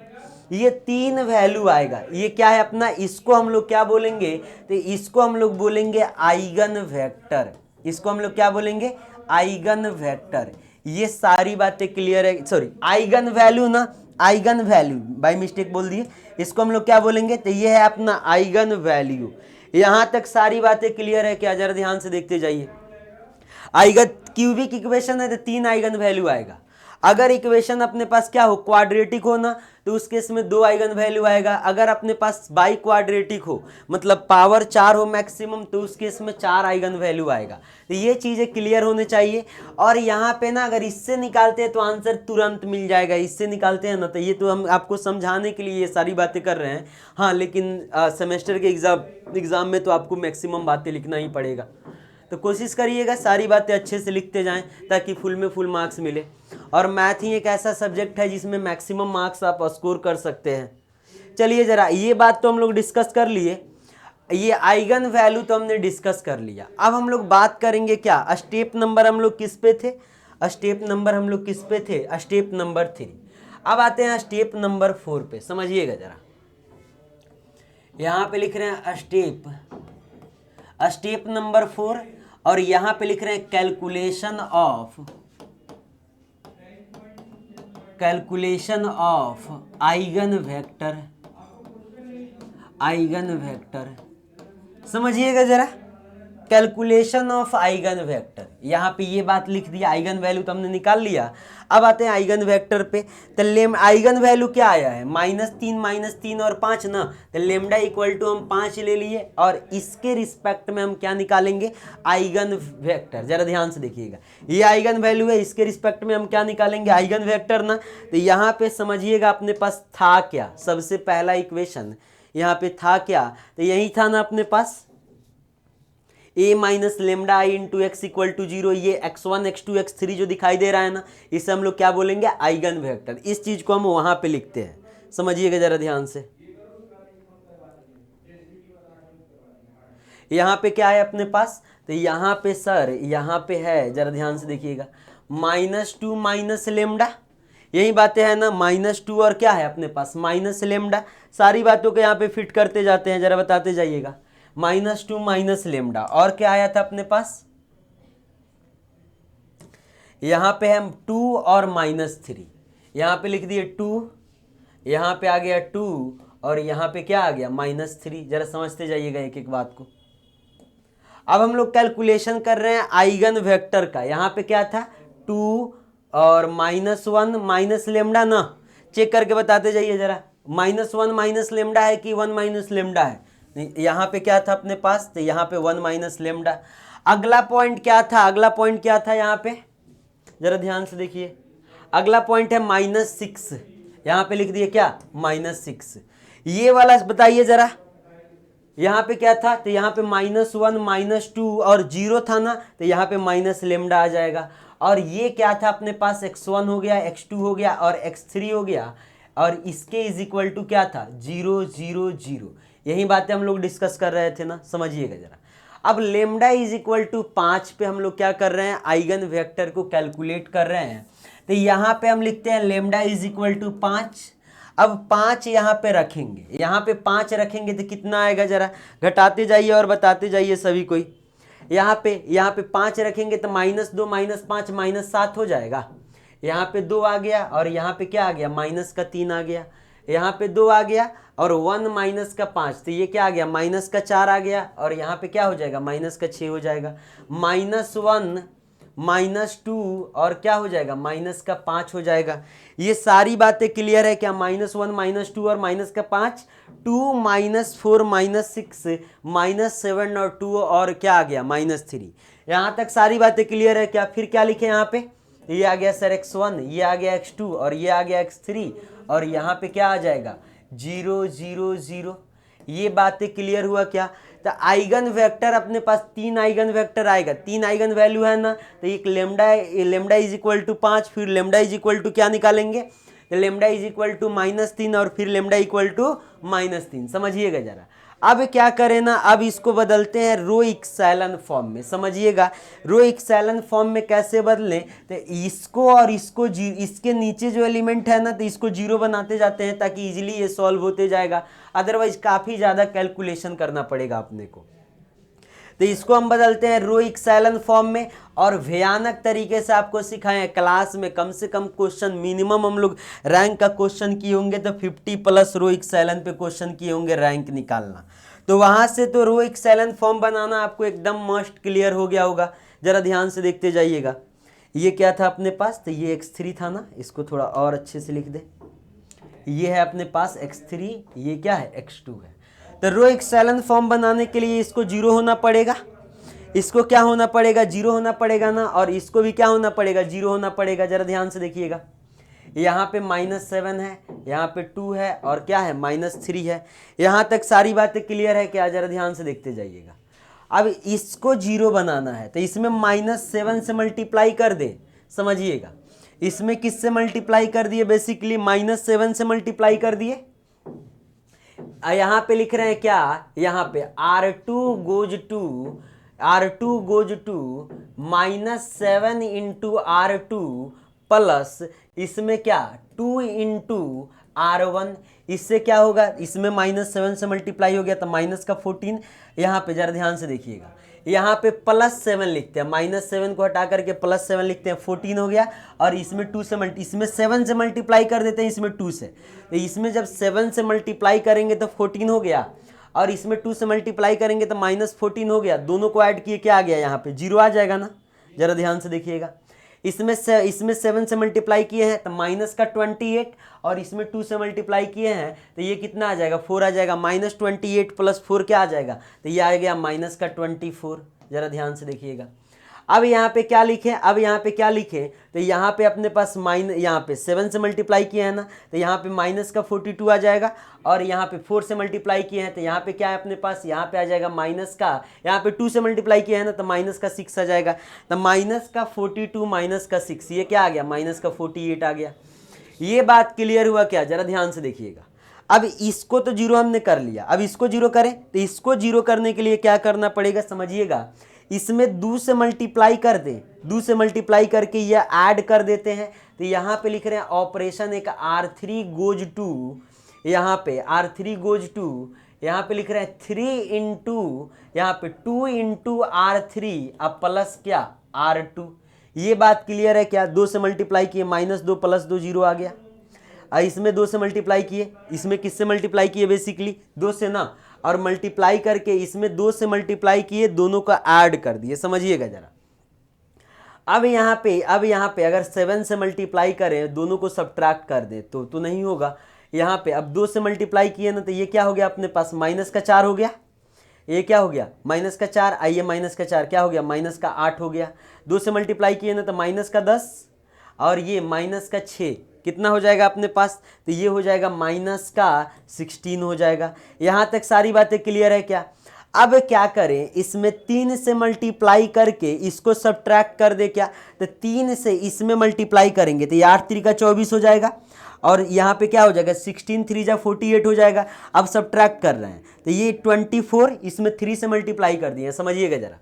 ये 3 वैल्यू आएगा। ये क्या है अपना, इसको हम लोग क्या बोलेंगे, तो इसको हम लोग बोलेंगे आइगन वेक्टर। इसको हम लोग क्या बोलेंगे, आइगन वेक्टर। ये सारी बातें क्लियर है, सॉरी आइगन वैल्यू ना, आइगन वैल्यू बाय मिस्टेक बोल दिए। इसको हम लोग क्या बोलेंगे, तो ये है अपना आइगन वैल्यू। यहां तक सारी बातें क्लियर है क्या, जरा ध्यान से देखते जाइए। आइगन क्यूबिक इक्वेशन है तो 3 आइगन वैल्यू आएगा। अगर इक्वेशन अपने पास क्या हो क्वाड्रेटिक हो ना, तो उस केस में 2 आइगन वैल्यू आएगा। अगर अपने पास बाई क्वाड्रेटिक हो मतलब पावर 4 हो मैक्सिमम, तो उस केस में 4 आइगन वैल्यू आएगा। तो ये चीज़ें क्लियर होने चाहिए। और यहाँ पे ना अगर इससे निकालते हैं तो आंसर तुरंत मिल जाएगा, इससे निकालते हैं ना, तो ये तो हम आपको समझाने के लिए ये सारी बातें कर रहे हैं। हाँ, लेकिन सेमेस्टर के एग्ज़ाम में तो आपको मैक्सिमम बातें लिखना ही पड़ेगा। तो कोशिश करिएगा सारी बातें अच्छे से लिखते जाएं ताकि फुल में फुल मार्क्स मिले। और मैथ ही एक ऐसा सब्जेक्ट है जिसमें मैक्सिमम मार्क्स आप स्कोर कर सकते हैं। चलिए जरा ये बात तो हम लोग डिस्कस कर लिए, ये आइगन वैल्यू तो हमने डिस्कस कर लिया। अब हम लोग बात करेंगे क्या, स्टेप नंबर हम लोग किस पे थे, स्टेप नंबर हम लोग किस पे थे, स्टेप नंबर 3। अब आते हैं स्टेप नंबर 4 पे, समझिएगा जरा। यहाँ पे लिख रहे हैं स्टेप नंबर 4 और यहाँ पे लिख रहे हैं कैलकुलेशन ऑफ आइगन वेक्टर। समझिएगा जरा, कैलकुलेशन ऑफ आइगन वेक्टर। यहाँ पे ये बात लिख दी, आइगन वैल्यू तो हमने निकाल लिया। अब आते हैं आइगन वेक्टर पे। तो आइगन वैल्यू क्या आया है, -3 और 5 ना, तो लेमडा इक्वल टू हम 5 ले लिए और इसके रिस्पेक्ट में हम क्या निकालेंगे, आइगन वेक्टर। जरा ध्यान से देखिएगा, ये आइगन वैल्यू है, इसके रिस्पेक्ट में हम क्या निकालेंगे, आइगन वेक्टर ना। तो यहाँ पे समझिएगा अपने पास था क्या, सबसे पहला इक्वेशन यहाँ पे था क्या, तो यही था ना अपने पास a minus lambda I into X equal to 0। ये x1 x2 x3 जो दिखाई दे रहा है ना, इसे हम लोग क्या बोलेंगे, आइगन वेक्टर। इस चीज को हम वहां पे लिखते हैं, समझिएगा जरा ध्यान से। यहाँ पे क्या है अपने पास, तो यहाँ पे सर यहाँ पे है, जरा ध्यान से देखिएगा, -2 माइनस लेमडा, यही बातें है ना, -2 और क्या है अपने पास माइनस लेमडा। सारी बातों को यहाँ पे फिट करते जाते हैं, जरा बताते जाइएगा। -2 माइनस लेमडा और क्या आया था अपने पास, यहाँ पे हम 2 और -3, यहाँ पे लिख दिए 2, यहाँ पे आ गया 2 और यहाँ पे क्या आ गया -3। जरा समझते जाइएगा एक एक बात को। अब हम लोग कैलकुलेशन कर रहे हैं आइगन वेक्टर का। यहाँ पे क्या था 2 और -1 माइनस लेमडा ना, चेक करके बताते जाइए जरा। -1 माइनस लेमडा है कि 1 माइनस लेमडा है? यहाँ पे क्या था अपने पास, तो यहाँ पे 1 माइनस लेमडा। अगला पॉइंट क्या था, अगला पॉइंट क्या था यहाँ पे, जरा ध्यान से देखिए। अगला पॉइंट है -6, यहाँ पे लिख दिए क्या -6। ये वाला बताइए जरा, यहाँ पे क्या था, तो यहाँ पे -1 -2 और 0 था ना, तो यहाँ पे माइनस लेमडा आ जाएगा। और ये क्या था अपने पास, x1 हो गया, x2 हो गया और x3 हो गया, और इसके इज इक्वल टू क्या था 0 0 0। यही बातें हम लोग डिस्कस कर रहे थे ना, समझिएगा जरा। अब लेमडा इज इक्वल टू 5 पे हम लोग क्या कर रहे हैं, आइगन वेक्टर को कैलकुलेट कर रहे हैं। तो यहाँ पे हम लिखते हैं लेमडा इज इक्वल टू 5। अब 5 यहाँ पे रखेंगे, यहाँ पे 5 रखेंगे तो कितना आएगा, जरा घटाते जाइए और बताते जाइए सभी कोई। यहाँ पे 5 रखेंगे तो -2 -5 -7 हो जाएगा। यहाँ पे 2 आ गया और यहाँ पे क्या आ गया -3 आ गया। यहाँ पे 2 आ गया और 1 -5, तो ये क्या आ गया -4 आ गया। और यहाँ पे क्या हो जाएगा -6 हो जाएगा। -1 -2 और क्या हो जाएगा -5 हो जाएगा। ये सारी बातें क्लियर है क्या, -1 -2 और -5, 2 -4 -6 -7 और 2 और क्या आ गया -3। यहाँ तक सारी बातें क्लियर है क्या? फिर क्या लिखे यहाँ पे, ये आ गया सर x1, ये आ गया x2 और ये आ गया x3, और यहाँ पे क्या आ जाएगा 0 0 0। ये बातें क्लियर हुआ क्या? तो आइगन वेक्टर अपने पास 3 आइगन वेक्टर आएगा, 3 आइगन वैल्यू है ना, तो एक लेमडा इज इक्वल टू 5, फिर लेमडा इज इक्वल टू क्या निकालेंगे, लेमडा इज इक्वल टू -3 और फिर लेमडा इक्वल टू -3। समझिएगा जरा। अब क्या करें ना, अब इसको बदलते हैं रो इक्सेलन फॉर्म में। समझिएगा रो इक्सेलन फॉर्म में कैसे बदलें, तो इसको और इसको इसके नीचे जो एलिमेंट है ना, तो इसको 0 बनाते जाते हैं ताकि इजीली ये सॉल्व होते जाएगा। अदरवाइज काफ़ी ज़्यादा कैलकुलेशन करना पड़ेगा अपने को। तो इसको हम बदलते हैं रो इक्सेलन फॉर्म में, और भयानक तरीके से आपको सिखाएं क्लास में। कम से कम क्वेश्चन मिनिमम हम लोग रैंक का क्वेश्चन किए होंगे तो 50+ रो इक्सेलन पे क्वेश्चन किए होंगे रैंक निकालना। तो वहाँ से तो रो इक्सेलन फॉर्म बनाना आपको एकदम मस्ट क्लियर हो गया होगा। जरा ध्यान से देखते जाइएगा। ये क्या था अपने पास, तो ये x3 था ना, इसको थोड़ा और अच्छे से लिख दे। ये है अपने पास x3, ये क्या है x2 है। तो रो इक्सेलन फॉर्म बनाने के लिए इसको 0 होना पड़ेगा, इसको क्या होना पड़ेगा 0 होना पड़ेगा ना, और इसको भी क्या होना पड़ेगा 0 होना पड़ेगा। जरा ध्यान से देखिएगा, यहाँ पे -7 है, यहाँ पे 2 है और क्या है -3 है। यहाँ तक सारी बातें क्लियर है क्या? जरा ध्यान से देखते जाइएगा। अब इसको 0 बनाना है तो इसमें -7 से मल्टीप्लाई कर दे। समझिएगा, इसमें किससे मल्टीप्लाई कर दिए, बेसिकली -7 से मल्टीप्लाई कर दिए। यहाँ पे लिख रहे हैं क्या, यहाँ पे R2 goes to -7 into R2 plus इसमें क्या 2 इंटू R1। इससे क्या होगा, इसमें -7 से मल्टीप्लाई हो गया तो माइनस का 14। यहाँ पे जरा ध्यान से देखिएगा, यहाँ पे +7 लिखते हैं, -7 को हटा करके +7 लिखते हैं, 14 हो गया। और इसमें 2 से इसमें 7 से मल्टीप्लाई कर देते हैं, इसमें 2 से। तो इसमें जब 7 से मल्टीप्लाई करेंगे तो 14 हो गया, और इसमें 2 से मल्टीप्लाई करेंगे तो -14 हो गया। दोनों को ऐड किए क्या आ गया, यहाँ पे 0 आ जाएगा ना। जरा ध्यान से देखिएगा, इसमें 7 से मल्टीप्लाई किए हैं तो -28, और इसमें 2 से मल्टीप्लाई किए हैं तो ये कितना आ जाएगा 4 आ जाएगा। -28 + 4 क्या आ जाएगा, तो ये आ गया -24। जरा ध्यान से देखिएगा। अब यहाँ पे क्या लिखें, अब यहाँ पे क्या लिखें, तो यहाँ पे अपने पास यहाँ पे 7 से मल्टीप्लाई किए हैं ना, तो यहाँ पे -42 आ जाएगा। और यहाँ पे 4 से मल्टीप्लाई किए हैं तो यहाँ पे क्या है अपने पास, यहाँ पे आ जाएगा यहाँ पे 2 से मल्टीप्लाई किया है ना तो -6 आ जाएगा। तो -42 -6, ये क्या आ गया -48 आ गया। ये बात क्लियर हुआ क्या? जरा ध्यान से देखिएगा। अब इसको तो 0 हमने कर लिया, अब इसको 0 करें तो इसको 0 करने के लिए क्या करना पड़ेगा, समझिएगा। इसमें 2 से मल्टीप्लाई कर दें, 2 से मल्टीप्लाई करके ये ऐड कर देते हैं। तो यहाँ पे लिख रहे हैं ऑपरेशन एक R3 goes to, यहाँ पे R3 goes to, यहाँ पे लिख रहे हैं 3 इंटू, यहाँ पे 2 इंटू R3 अब प्लस क्या R2। ये बात क्लियर है क्या? 2 से मल्टीप्लाई किए -2 + 2 0 आ गया। इसमें 2 से मल्टीप्लाई किए, इसमें किससे मल्टीप्लाई किए, बेसिकली 2 से ना, और मल्टीप्लाई करके इसमें 2 से मल्टीप्लाई किए, दोनों का ऐड कर दिए, समझिएगा जरा। अब यहाँ पे अगर 7 से मल्टीप्लाई करें, दोनों को सब्ट्रैक्ट कर दे तो नहीं होगा। यहाँ पे अब 2 से मल्टीप्लाई किए ना, तो ये क्या हो गया अपने पास, -4 हो गया। ये क्या हो गया, -4, आइए -4 क्या हो गया, -8 हो गया। 2 से मल्टीप्लाई किए ना तो -10 और ये -6, कितना हो जाएगा अपने पास, तो ये हो जाएगा -16 हो जाएगा। यहाँ तक सारी बातें क्लियर है क्या। अब क्या करें, इसमें 3 से मल्टीप्लाई करके इसको सब्ट्रैक्ट कर दे क्या, तो 3 से इसमें मल्टीप्लाई करेंगे तो ये 8 3 का 24 हो जाएगा, और यहाँ पे क्या हो जाएगा, 16 3 जा 48 हो जाएगा। अब सब्ट्रैक्ट कर रहे हैं तो ये 24 इसमें 3 से मल्टीप्लाई कर दिए, समझिएगा जरा।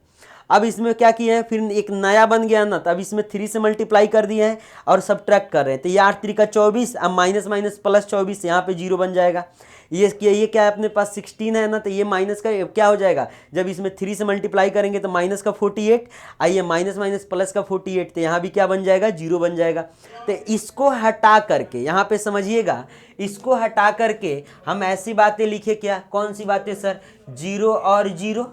अब इसमें क्या किए हैं, फिर एक नया बन गया ना, तो अब इसमें 3 से मल्टीप्लाई कर दिए हैं और सब्ट्रैक्ट कर रहे हैं, तो ये 8 3 का 24, अब माइनस माइनस प्लस 24, यहाँ पे 0 बन जाएगा। ये क्या है अपने पास 16 है ना, तो ये माइनस का क्या हो जाएगा, जब इसमें 3 से मल्टीप्लाई करेंगे तो माइनस का 48, आइए माइनस माइनस प्लस का 48, तो यहाँ भी क्या बन जाएगा, 0 बन जाएगा। तो इसको हटा करके यहाँ पे समझिएगा, इसको हटा करके हम ऐसी बातें लिखे क्या, कौन सी बातें सर, 0 और 0,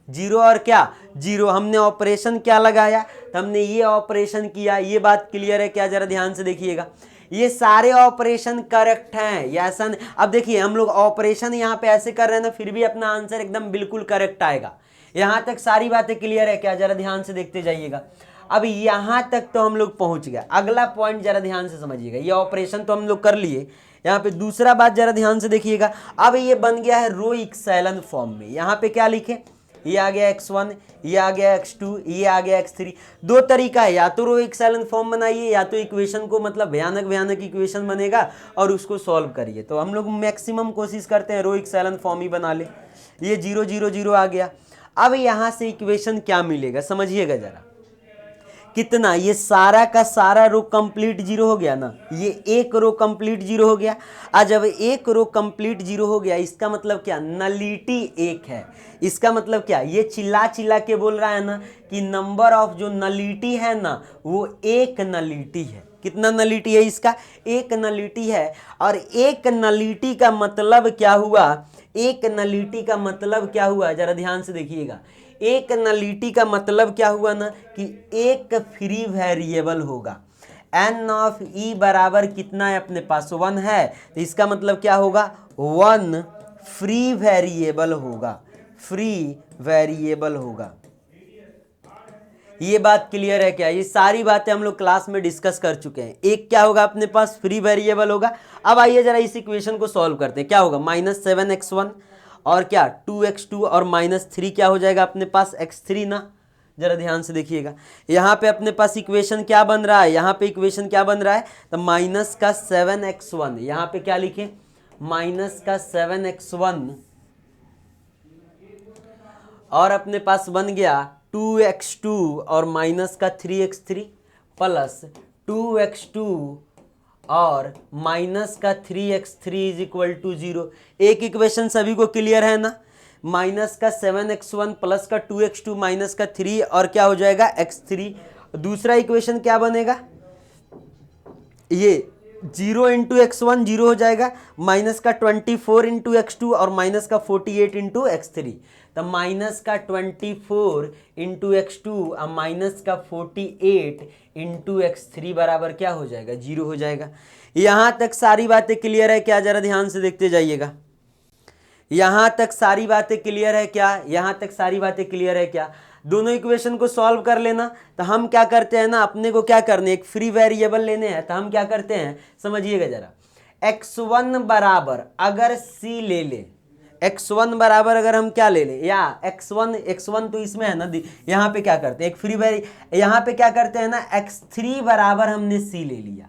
0 और क्या 0, हमने ऑपरेशन क्या लगाया, तो हमने ये ऑपरेशन किया। ये बात क्लियर है क्या, जरा ध्यान से देखिएगा। ये सारे ऑपरेशन करेक्ट हैं या ऐसा नहीं। अब देखिए हम लोग ऑपरेशन यहाँ पे ऐसे कर रहे हैं ना, फिर भी अपना आंसर एकदम बिल्कुल करेक्ट आएगा। यहाँ तक सारी बातें क्लियर है क्या, जरा ध्यान से देखते जाइएगा। अब यहाँ तक तो हम लोग पहुँच गए, अगला पॉइंट जरा ध्यान से समझिएगा। ये ऑपरेशन तो हम लोग कर लिए, यहाँ पे दूसरा बात जरा ध्यान से देखिएगा। अब ये बन गया है रो इक्सेलन फॉर्म में। यहाँ पे क्या लिखे, ये आ गया x1, ये आ गया x2, ये आ गया x3। दो तरीका है, या तो रो इक्सेलन फॉर्म बनाइए, या तो इक्वेशन को मतलब भयानक इक्वेशन बनेगा और उसको सॉल्व करिए। तो हम लोग मैक्सिमम कोशिश करते हैं रो इक्सेलन फॉर्म ही बना ले। ये 0 0 0 आ गया। अब यहाँ से इक्वेशन क्या मिलेगा, समझिएगा जरा। कितना, ये सारा का सारा रो कंप्लीट 0 हो गया ना, ये एक रो कंप्लीट 0 हो गया। आज जब एक रो कंप्लीट 0 हो गया, इसका मतलब क्या, नलिटी 1 है। इसका मतलब क्या, ये चिल्ला चिल्ला के बोल रहा है ना कि नंबर ऑफ जो नलिटी है ना, वो एक नलिटी है। कितना नलिटी है इसका, एक नलिटी है। और एक नलिटी का मतलब क्या हुआ, एक नलिटी का मतलब क्या हुआ, जरा ध्यान से देखिएगा। एक नलिटी का मतलब क्या हुआ ना, कि एक फ्री वेरिएबल होगा। एन ऑफ ई बराबर कितना है अपने पास, 1 है, तो इसका मतलब क्या होगा, 1 फ्री वेरिएबल होगा, फ्री वेरिएबल होगा। ये बात क्लियर है क्या, ये सारी बातें हम लोग क्लास में डिस्कस कर चुके हैं। एक क्या होगा अपने पास, फ्री वेरिएबल होगा। अब आइए जरा इस इक्वेशन को सॉल्व करते हैं। क्या होगा, -7x1 और क्या 2x2 और -3 क्या हो जाएगा अपने पास, x3 ना। जरा ध्यान से देखिएगा, यहाँ पे अपने पास इक्वेशन क्या बन रहा है, यहाँ पे इक्वेशन क्या बन रहा है, तो -7x1, यहाँ पे क्या लिखे, -7x1 और अपने पास बन गया 2x2 और -3x3 प्लस 2x2 और -3x3 इज इक्वल टू 0। एक इक्वेशन सभी को क्लियर है ना, -7x1 प्लस का 2x2 -3 और क्या हो जाएगा x3। दूसरा इक्वेशन क्या बनेगा, ये 0 इंटू x1 0 हो जाएगा, -24 इंटू x2 और -48 इंटू x3। तो -24 इंटू x2 और -48 इंटू x3 बराबर क्या हो जाएगा, 0 हो जाएगा। यहाँ तक सारी बातें क्लियर है क्या, जरा ध्यान से देखते जाइएगा। यहाँ तक सारी बातें क्लियर है क्या, यहाँ तक सारी बातें क्लियर है क्या। दोनों इक्वेशन को सॉल्व कर लेना। तो हम क्या करते हैं ना, अपने को क्या करने, एक फ्री वेरिएबल लेने हैं। तो हम क्या करते हैं, समझिएगा जरा। x1 बराबर अगर c ले ले, x1 बराबर अगर हम क्या ले लें, या x1 तो इसमें है ना, यहाँ पे क्या करते हैं, एक फ्री वेरी, यहाँ पे क्या करते हैं ना, x3 बराबर हमने c ले लिया।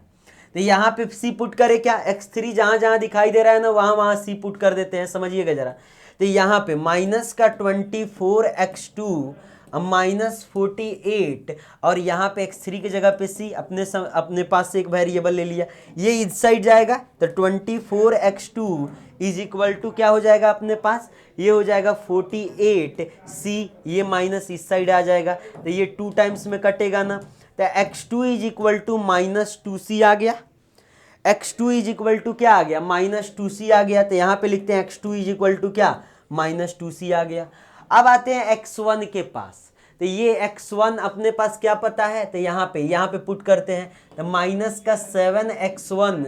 तो यहाँ पे c पुट करे क्या, x3 जहाँ जहाँ दिखाई दे रहा है ना, वहाँ वहाँ c पुट कर देते हैं, समझिएगा जरा। तो यहाँ पे -24x2 -48 और यहाँ पे x3 की जगह पे c, अपने पास से एक वेरिएबल ले लिया, ये इस साइड जाएगा। तो 24x2 इज इक्वल टू क्या हो जाएगा अपने पास, ये हो जाएगा 48c, ये माइनस इस साइड आ जाएगा, तो ये 2 टाइम्स में कटेगा ना। तो x2 is equal to -2c आ गया, x2 इज इक्वल टू क्या आ गया, -2c आ गया। तो यहाँ पे लिखते हैं x2 इज इक्वल टू क्या, -2c आ गया। अब आते हैं x1 के पास। तो ये x1 अपने पास क्या पता है, तो यहाँ पे पुट करते हैं। तो माइनस का 7x1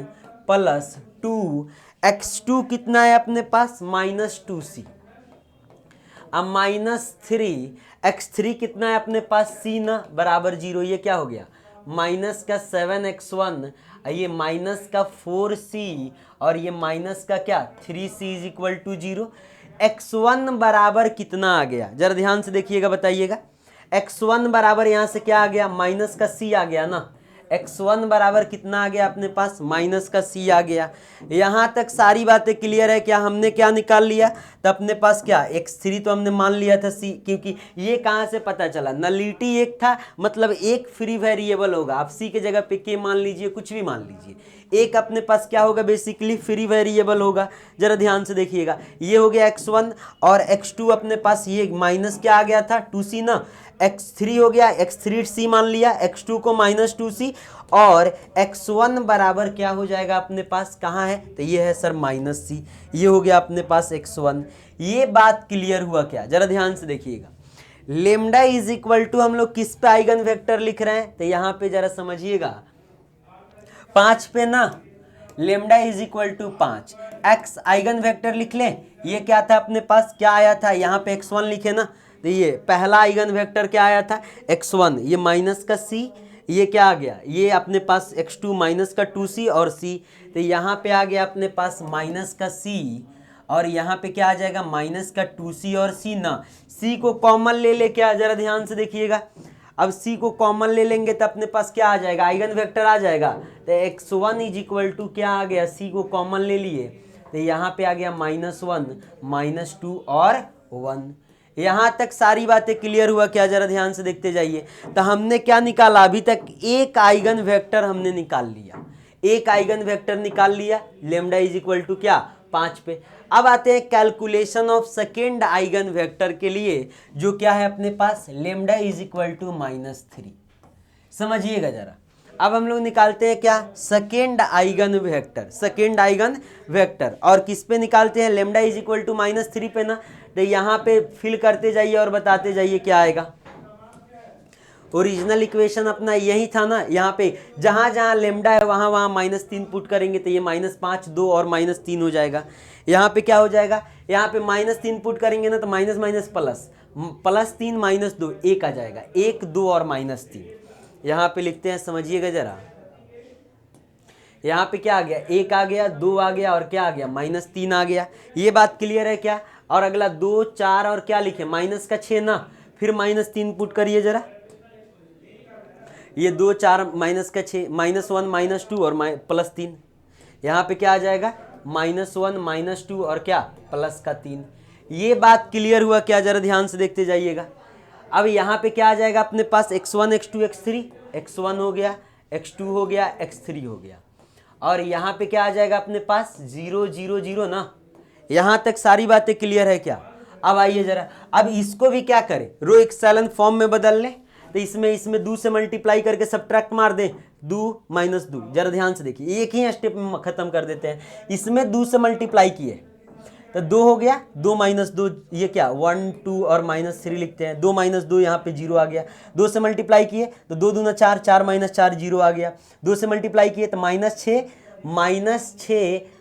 प्लस 2x2 कितना है अपने पास, -2c। अब -3x3 कितना है अपने पास, c ना, बराबर 0। ये क्या हो गया, माइनस का 7x1, ये माइनस का 4c और ये माइनस का क्या 3c is equal to 0। x1 बराबर कितना आ गया, जरा ध्यान से देखिएगा, बताइएगा। x1 बराबर यहाँ से क्या आ गया, माइनस का c आ गया ना। x1 बराबर कितना आ गया अपने पास, माइनस का c आ गया। यहाँ तक सारी बातें क्लियर है क्या, हमने क्या निकाल लिया, तो अपने पास क्या x3 तो हमने मान लिया था c, क्योंकि ये कहाँ से पता चला, नलिटी एक था, मतलब एक फ्री वेरिएबल होगा। आप c के जगह पे k मान लीजिए, कुछ भी मान लीजिए, एक अपने पास क्या होगा, बेसिकली फ्री वेरिएबल होगा। जरा ध्यान से देखिएगा, ये हो गया x1 और x2 अपने पास ये माइनस क्या आ गया था 2c ना, x3 हो गया, x3 c मान लिया, x2 को -2c और x1 बराबर क्या हो जाएगा अपने पास, कहाँ है, तो ये है सर -c। ये हो गया अपने पास x1। ये बात क्लियर हुआ क्या, जरा ध्यान से देखिएगा। लेमडा इज इक्वल टू हम लोग किस पे आइगन वेक्टर लिख रहे हैं, तो यहाँ पे जरा समझिएगा 5 पे ना, lambda is equal to 5, x eigen vector लिख लें। ये क्या था अपने पास, क्या आया था, यहाँ पे x1 लिखे ना, तो ये पहला आइगन वेक्टर क्या आया था, x1, ये माइनस का c, ये क्या आ गया, ये अपने पास x2 माइनस का 2c और c, तो यहाँ पे आ गया अपने पास माइनस का c और यहाँ पे क्या आ जाएगा, माइनस का 2c और c ना। c को कॉमन ले ले क्या, जरा ध्यान से देखिएगा। अब c को कॉमन ले लेंगे तो अपने पास क्या आ जाएगा, आइगन वेक्टर आ जाएगा। तो x1 इज इक्वल टू क्या आ गया, c को कॉमन ले लिए, तो यहाँ पे आ गया -1 -2 और 1। यहाँ तक सारी बातें क्लियर हुआ क्या, जरा ध्यान से देखते जाइए। तो हमने क्या निकाला, अभी तक एक आइगन वेक्टर हमने निकाल लिया, एक आइगन वेक्टर निकाल लिया, लेमडा इज इक्वल टू क्या 5 पे। अब आते हैं calculation of second eigen vector के लिए, जो क्या है अपने पास, लेमडा इज इक्वल टू -3। समझिएगा जरा, अब हम लोग निकालते हैं क्या, second eigen vector, second eigen vector, और किस पे निकालते हैं, लेमडा इज इक्वल टू -3 पे ना। तो यहाँ पे फिल करते जाइए और बताते जाइए क्या आएगा। ओरिजिनल इक्वेशन अपना यही था ना, यहाँ पे जहाँ जहाँ लेमडा है वहाँ वहाँ -3 पुट करेंगे, तो ये -5 2 और -3 हो जाएगा। यहाँ पे क्या हो जाएगा, यहाँ पे -3 पुट करेंगे ना, तो माइनस माइनस प्लस, +3 -2 1 आ जाएगा, 1 2 और -3 यहाँ पे लिखते हैं, समझिएगा जरा। यहाँ पे क्या आ गया, 1 आ गया, 2 आ गया और क्या आ गया, -3 आ गया। ये बात क्लियर है क्या। और अगला 2 4 और क्या लिखे, माइनस का 6 ना, फिर -3 पुट करिए जरा। ये 2 4 माइनस का 6, -1 -2 और +3, यहाँ पे क्या आ जाएगा, -1 -2 और क्या प्लस का 3। ये बात क्लियर हुआ क्या, जरा ध्यान से देखते जाइएगा। अब यहाँ पे क्या आ जाएगा अपने पास, x1 x2 x3, x1 हो गया, x2 हो गया, x3 हो गया, और यहाँ पे क्या आ जाएगा अपने पास 0 0 0 ना। यहाँ तक सारी बातें क्लियर है क्या। अब आइए जरा, अब इसको भी क्या करें, रो एक्सेलन फॉर्म में बदल लें। तो इसमें 2 से मल्टीप्लाई करके सब्ट्रैक्ट मार दें, 2 -2। जरा ध्यान से देखिए, एक ही स्टेप में खत्म कर देते हैं। इसमें 2 से मल्टीप्लाई किए तो 2 हो गया, 2 -2, ये क्या 1 2 और -3 लिखते हैं, 2 -2 यहाँ पे 0 आ गया। 2 से मल्टीप्लाई किए तो 2 दूना 4, 4 -4 0 आ गया। 2 से मल्टीप्लाई किए तो -6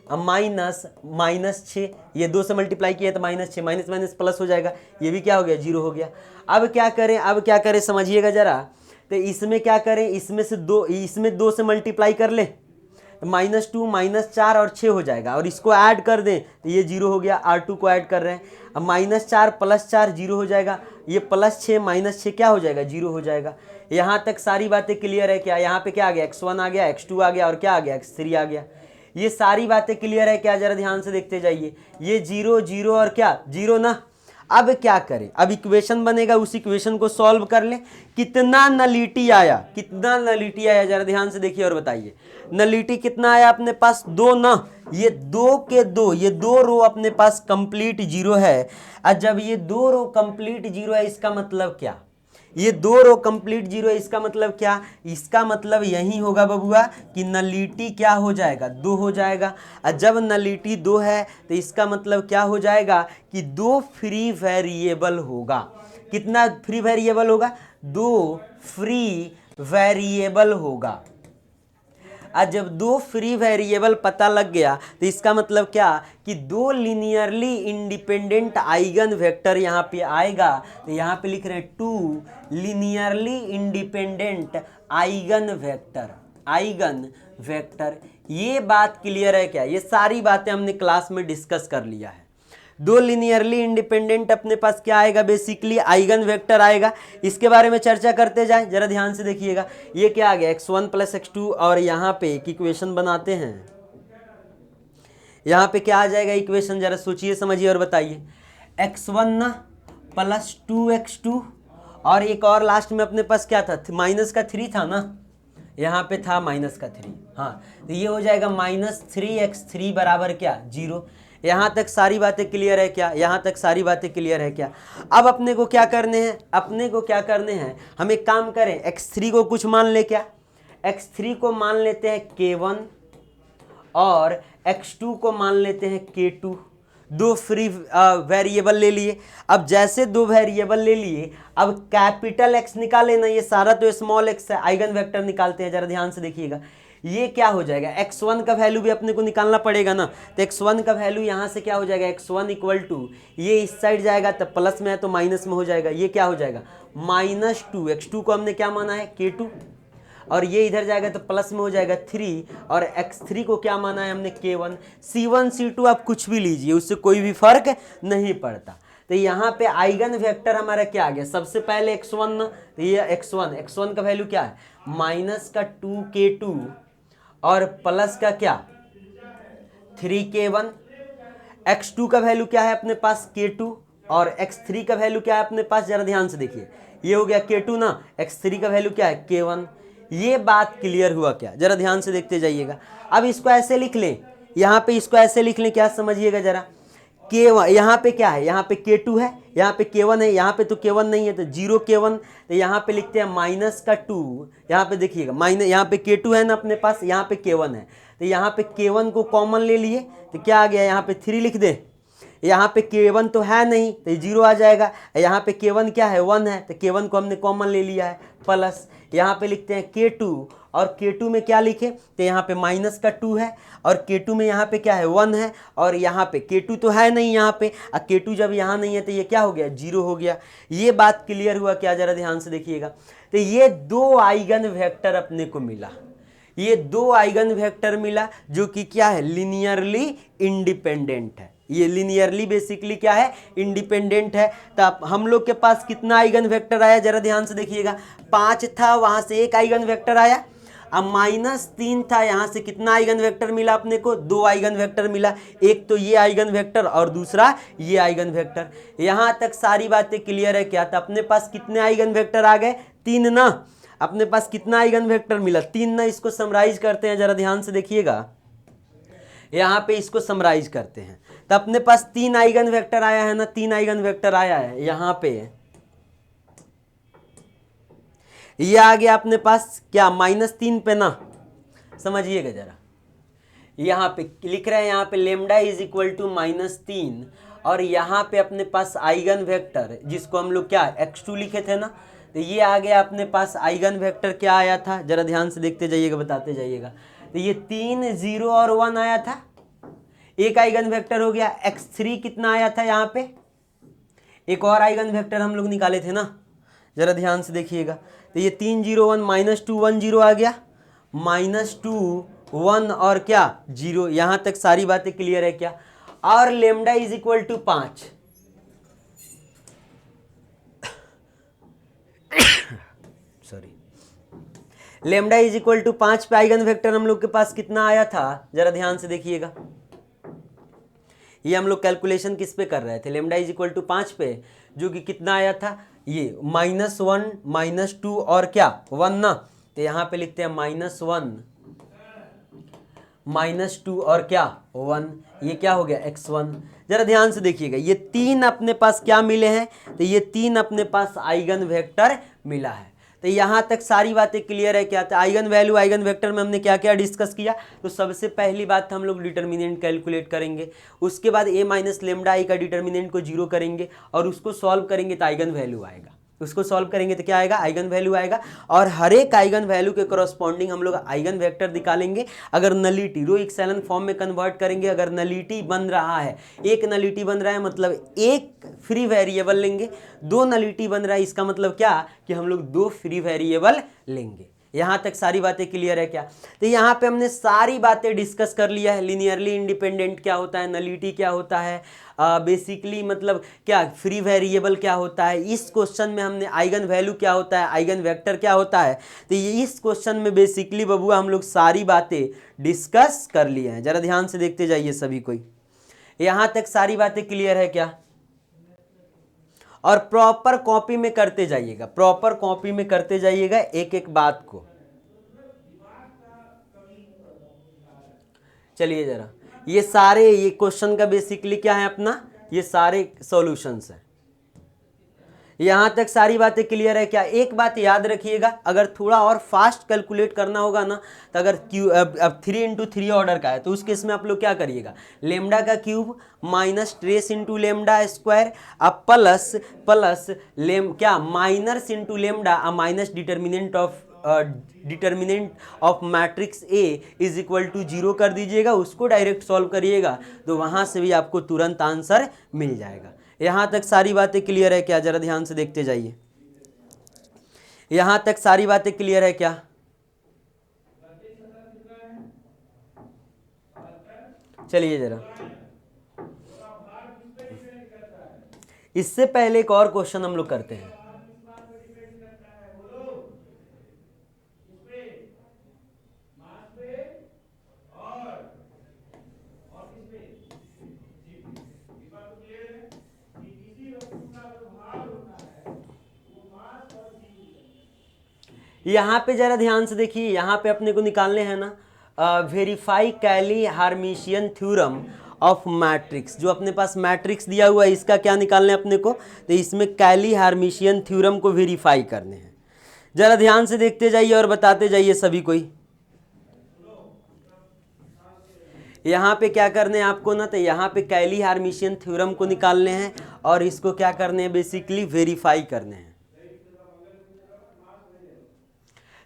-6, ये 2 से मल्टीप्लाई किया तो -6, माइनस माइनस प्लस हो जाएगा, ये भी क्या हो गया 0 हो गया। अब क्या करें समझिएगा जरा। तो इसमें क्या करें, इसमें 2 से मल्टीप्लाई कर ले तो -2 -4 और 6 हो जाएगा, और इसको ऐड कर दें तो ये 0 हो गया। R2 को ऐड कर रहे हैं, अब -4 + 4 0 हो जाएगा, ये +6 -6 क्या हो जाएगा 0 हो जाएगा। यहाँ तक सारी बातें क्लियर है क्या। यहाँ पे क्या आ गया, x1 आ गया, x2 आ गया और क्या आ गया, x3 आ गया। ये सारी बातें क्लियर है क्या, जरा ध्यान से देखते जाइए। ये 0 0 और क्या 0 ना। अब क्या करें, अब इक्वेशन बनेगा, उस इक्वेशन को सॉल्व कर ले। कितना नलिटी आया, जरा ध्यान से देखिए और बताइए। नलिटी कितना आया अपने पास, 2 ना। ये 2 के 2, ये 2 रो अपने पास कंप्लीट 0 है। और जब ये 2 रो कंप्लीट 0 है, इसका मतलब क्या, ये 2 रो कंप्लीट जीरो, इसका मतलब क्या, इसका मतलब यही होगा बबुआ कि नलिटी क्या हो जाएगा, 2 हो जाएगा। और जब नलिटी 2 है तो इसका मतलब क्या हो जाएगा कि 2 फ्री वेरिएबल होगा। कितना फ्री वेरिएबल होगा, 2 फ्री वेरिएबल होगा। आज जब 2 फ्री वेरिएबल पता लग गया तो इसका मतलब क्या कि 2 लीनियरली इंडिपेंडेंट आइगन वेक्टर यहाँ पे आएगा। तो यहाँ पे लिख रहे हैं 2 linearly independent eigen vector, eigen vector. ये बात क्लियर है क्या, ये सारी बातें हमने क्लास में डिस्कस कर लिया है। 2 लीनियरली इंडिपेंडेंट अपने पास क्या आएगा, बेसिकली आइगन वेक्टर आएगा। इसके बारे में चर्चा करते जाएं, जरा ध्यान से देखिएगा। ये क्या आ गया, x1 + x2, और यहाँ पे एक इक्वेशन बनाते हैं। यहाँ पे क्या आ जाएगा इक्वेशन, जरा सोचिए समझिए और बताइए। x1 ना + 2x2, और एक और लास्ट में अपने पास क्या था, माइनस का 3 था ना, यहाँ पे था माइनस का 3। हाँ, तो ये हो जाएगा -3x3 बराबर क्या, 0। यहाँ तक सारी बातें क्लियर है क्या, यहाँ तक सारी बातें क्लियर है क्या। अब अपने को क्या करने हैं, अपने को क्या करने हैं, हम एक काम करें, x3 को कुछ मान ले, क्या x3 को मान लेते हैं k1 और x2 को मान लेते हैं k2। 2 फ्री वेरिएबल ले लिए। अब जैसे 2 वेरिएबल ले लिए, अब कैपिटल X निकाले ना, ये सारा तो स्मॉल x है, आइगन वेक्टर निकालते हैं, जरा ध्यान से देखिएगा। ये क्या हो जाएगा, x1 का वैल्यू भी अपने को निकालना पड़ेगा ना, तो x1 का वैल्यू यहाँ से क्या हो जाएगा, x1 = ये इस साइड जाएगा तो प्लस में है तो माइनस में हो जाएगा, ये क्या हो जाएगा -2। x2 को हमने क्या माना है, k2, और ये इधर जाएगा तो प्लस में हो जाएगा 3, और x3 को क्या माना है हमने, k1। c1 c2 आप कुछ भी लीजिए, उससे कोई भी फर्क नहीं पड़ता। तो यहाँ पे आइगन वेक्टर हमारा क्या आ गया, सबसे पहले x1 ना, तो ये x1 का वैल्यू क्या है, -2k2 और प्लस का क्या 3k1। x2 का वैल्यू क्या है अपने पास, k2, और x3 का वैल्यू क्या है अपने पास, जरा ध्यान से देखिए। ये हो गया k2 ना, x3 का वैल्यू क्या है, k1। ये बात क्लियर हुआ क्या, जरा ध्यान से देखते जाइएगा। अब इसको ऐसे लिख लें, यहाँ पे इसको ऐसे लिख लें, क्या समझिएगा जरा, k1 यहाँ पे क्या है, यहाँ पे k2 है, यहाँ पे k1 है, यहाँ पे तो k1 नहीं है तो 0 k1। तो यहाँ पे लिखते हैं -2, यहाँ पे देखिएगा माइनस, यहाँ पे k2 है ना अपने पास, यहाँ पे k1 है, तो यहाँ पे k1 को कॉमन ले लिए तो क्या आ गया, यहाँ पे 3 लिख दे। यहाँ पे k1 तो है नहीं तो 0 आ जाएगा, यहाँ पे k1 क्या है, 1 है, तो k1 को हमने कॉमन ले लिया है, प्लस यहाँ पे लिखते हैं k2, और k2 में क्या लिखे, तो यहाँ पे -2 है, और k2 में यहाँ पे क्या है, 1 है, और यहाँ पे k2 तो है नहीं यहाँ पे, और k2 जब यहाँ नहीं है तो ये क्या हो गया, 0 हो गया। ये बात क्लियर हुआ क्या, जरा ध्यान से देखिएगा। तो ये 2 आइगन वेक्टर अपने को मिला, ये 2 आइगन वेक्टर मिला जो कि क्या है, लीनियरली इंडिपेंडेंट है। ये लीनियरली बेसिकली क्या है, इंडिपेंडेंट है। तब हम लोग के पास कितना आइगन वेक्टर आया, जरा ध्यान से देखिएगा। 5 था, वहां से 1 आइगन वेक्टर आया। अब -3 था, यहाँ से कितना आइगन वेक्टर मिला अपने को, 2 आइगन वेक्टर मिला। एक तो ये आइगन वेक्टर और दूसरा ये आइगन वेक्टर। यहाँ तक सारी बातें क्लियर है क्या। तो अपने पास कितने आइगन वेक्टर आ गए, 3 ना। अपने पास कितना आइगन वेक्टर मिला, 3 ना। इसको समराइज करते हैं, जरा ध्यान से देखिएगा। यहाँ पे इसको समराइज करते हैं तो अपने पास 3 आइगन वेक्टर आया है ना, 3 आइगन वेक्टर आया है। यहाँ पे ये आ गया अपने पास क्या, -3 पे ना, समझिएगा जरा। यहाँ पे लिख रहे हैं, यहाँ पे लेमडा = -3, और यहाँ पे अपने पास आइगन वेक्टर जिसको हम लोग क्या x2 लिखे थे ना, तो ये आ गया अपने पास आइगन वेक्टर क्या आया था, जरा ध्यान से देखते जाइएगा, बताते जाइएगा। तो ये 3 0 और 1 आया था, एक आइगन वेक्टर हो गया। x3 कितना आया था, यहाँ पे एक और आइगन वेक्टर हम लोग निकाले थे ना, जरा ध्यान से देखिएगा। तो ये 3 0 1 -2 1 0 आ गया, -2 1 और क्या 0। यहाँ तक सारी बातें क्लियर है क्या। और लेमडा = 5, सॉरी, लेमडा = 5 पे आइगन वेक्टर हम लोग के पास कितना आया था, जरा ध्यान से देखिएगा। ये हम लोग कैलकुलेशन किस पे कर रहे थे, लेमडा = 5 पे, जो कि कितना आया था, ये -1 -2 और क्या 1 ना। तो यहाँ पे लिखते हैं -1 -2 और क्या 1, ये क्या हो गया x1। जरा ध्यान से देखिएगा, ये 3 अपने पास क्या मिले हैं, तो ये 3 अपने पास आइगन वेक्टर मिला है। तो यहाँ तक सारी बातें क्लियर है क्या? तो आइगन वैल्यू आइगन वेक्टर में हमने क्या क्या डिस्कस किया। तो सबसे पहली बात हम लोग डिटर्मिनेंट कैलकुलेट करेंगे, उसके बाद a माइनस लेमडा आई का डिटर्मिनेंट को 0 करेंगे और उसको सॉल्व करेंगे तो आइगन वैल्यू आएगा। उसको सॉल्व करेंगे तो क्या आएगा? आइगन वैल्यू आएगा। और हर एक आइगन वैल्यू के करस्पॉन्डिंग हम लोग आइगन वेक्टर निकालेंगे। अगर नलिटी रो इक्सेलन फॉर्म में कन्वर्ट करेंगे, अगर नलिटी बन रहा है, एक नलिटी बन रहा है मतलब एक फ्री वेरिएबल लेंगे, 2 नलिटी बन रहा है इसका मतलब क्या कि हम लोग 2 फ्री वेरिएबल लेंगे। यहाँ तक सारी बातें क्लियर है क्या? तो यहाँ पे हमने सारी बातें डिस्कस कर लिया है। लीनियरली इंडिपेंडेंट क्या होता है, नलिटी क्या होता है, बेसिकली मतलब क्या फ्री वेरिएबल क्या होता है। इस क्वेश्चन में हमने आइगन वैल्यू क्या होता है, आइगन वेक्टर क्या होता है, तो ये इस क्वेश्चन में बेसिकली बबुआ हम लोग सारी बातें डिस्कस कर लिए हैं। जरा ध्यान से देखते जाइए सभी कोई, यहाँ तक सारी बातें क्लियर है क्या? और प्रॉपर कॉपी में करते जाइएगा, प्रॉपर कॉपी में करते जाइएगा एक एक बात को। चलिए जरा, ये सारे ये क्वेश्चन का बेसिकली क्या है अपना, ये सारे सॉल्यूशंस हैं। यहाँ तक सारी बातें क्लियर है क्या? एक बात याद रखिएगा, अगर थोड़ा और फास्ट कैलकुलेट करना होगा ना, तो अगर अब 3 इंटू 3 ऑर्डर का है तो उस केस में आप लोग क्या करिएगा, लेमडा का cube minus trace into lambda square अब प्लस क्या minus into lambda minus determinant of matrix A is equal to 0 कर दीजिएगा, उसको डायरेक्ट सॉल्व करिएगा तो वहाँ से भी आपको तुरंत आंसर मिल जाएगा। यहाँ तक सारी बातें क्लियर है क्या? जरा ध्यान से देखते जाइए, यहाँ तक सारी बातें क्लियर है क्या? चलिए जरा, इससे पहले एक और क्वेश्चन हम लोग करते हैं। यहाँ पे जरा ध्यान से देखिए, यहाँ पे अपने को निकालने हैं ना verify Cayley Hermitian theorem of matrix. जो अपने पास मैट्रिक्स दिया हुआ है इसका क्या निकालने अपने को, तो इसमें कैली हार्मिशियन थ्योरम को वेरीफाई करने हैं। जरा ध्यान से देखते जाइए और बताते जाइए सभी कोई। यहाँ पे क्या करने हैं आपको ना, तो यहाँ पे कैली हार्मिशियन थ्योरम को निकालने हैं और इसको क्या करने हैं, बेसिकली वेरीफाई करने हैं।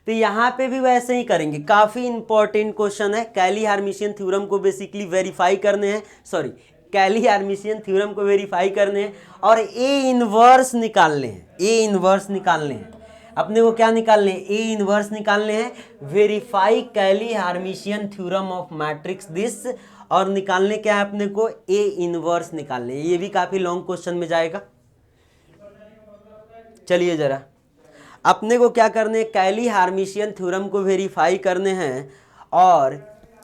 तो यहाँ पे भी वैसे ही करेंगे, काफी इंपॉर्टेंट क्वेश्चन है। कैली हार्मिशियन थ्योरम को बेसिकली वेरीफाई करने हैं, कैली हार्मिशियन थ्योरम को वेरीफाई करने हैं और ए इनवर्स निकालने हैं। ए इनवर्स निकालने हैं अपने को, क्या निकालने हैं, ए इनवर्स निकालने हैं। Verify Cayley Hermitian theorem of matrix this, और निकालने क्या है अपने को, ए इनवर्स निकालने। ये भी काफी लॉन्ग क्वेश्चन में जाएगा। चलिए जरा, अपने को क्या करने हैं, कैली हार्मिशियन थ्योरम को वेरीफाई करने हैं और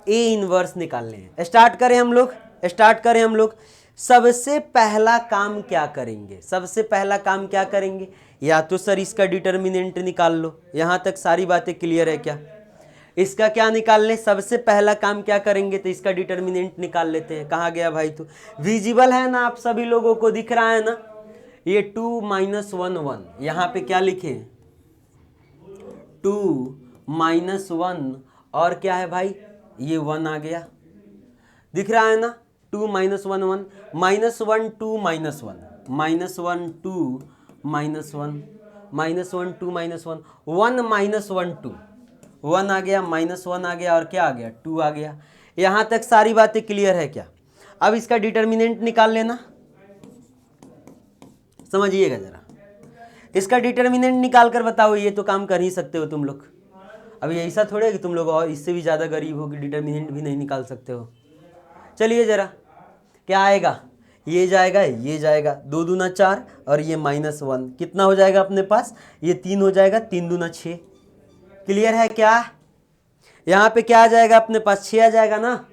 ए इनवर्स निकालने हैं। स्टार्ट करें हम लोग। सबसे पहला काम क्या करेंगे, सबसे पहला काम क्या करेंगे, या तो सर इसका डिटर्मिनेंट निकाल लो। यहाँ तक सारी बातें क्लियर है क्या? इसका क्या निकाल ले, सबसे पहला काम क्या करेंगे, तो इसका डिटर्मिनेंट निकाल लेते हैं। कहाँ गया भाई? तो विजिबल है ना, आप सभी लोगों को दिख रहा है ना, ये 2 माइनस 1 1, यहाँ पे क्या लिखे, 2 माइनस 1 और क्या है भाई, ये 1 आ गया, दिख रहा है ना, 2 minus 1 1 minus 1 2 minus 1 minus 1 2 minus 1 minus 1 2 minus 1 1 minus 1 2 1 आ गया, माइनस 1 आ गया और क्या आ गया, 2 आ गया। यहाँ तक सारी बातें क्लियर है क्या? अब इसका डिटर्मिनेंट निकाल लेना, समझिएगा जरा। इसका डिटर्मिनेंट निकाल कर बताओ, ये तो काम कर ही सकते हो तुम लोग। अभी ऐसा थोड़े है कि तुम लोग और इससे भी ज़्यादा गरीब हो कि डिटर्मिनेंट भी नहीं निकाल सकते हो। चलिए जरा, क्या आएगा, ये जाएगा, ये जाएगा, 2 दूना 4 और ये माइनस 1, कितना हो जाएगा अपने पास, ये 3 हो जाएगा, 3 दूना 6। क्लियर है क्या? यहाँ पे क्या आ जाएगा अपने पास, 6 आ जाएगा ना,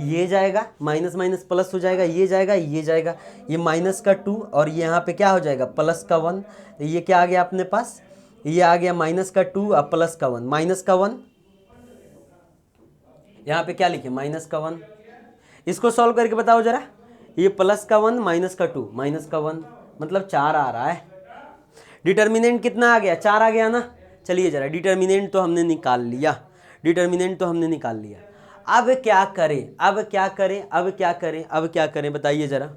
ये जाएगा, माइनस माइनस प्लस हो जाएगा, ये जाएगा, ये जाएगा, ये माइनस का 2 और ये यहाँ पे क्या हो जाएगा, प्लस का 1। ये क्या आ गया अपने पास, ये आ गया माइनस का 2 और प्लस का 1, माइनस का 1, यहाँ पे क्या लिखे माइनस का 1, इसको सॉल्व करके बताओ जरा, ये प्लस का 1 माइनस का 2 माइनस का 1 मतलब 4 आ रहा है। डिटर्मिनेंट कितना आ गया, 4 आ गया ना। चलिए जरा डिटर्मिनेंट तो हमने निकाल लिया, डिटर्मिनेंट तो हमने निकाल लिया। अब क्या करें, अब क्या करें, अब क्या करें, अब क्या करें बताइए जरा।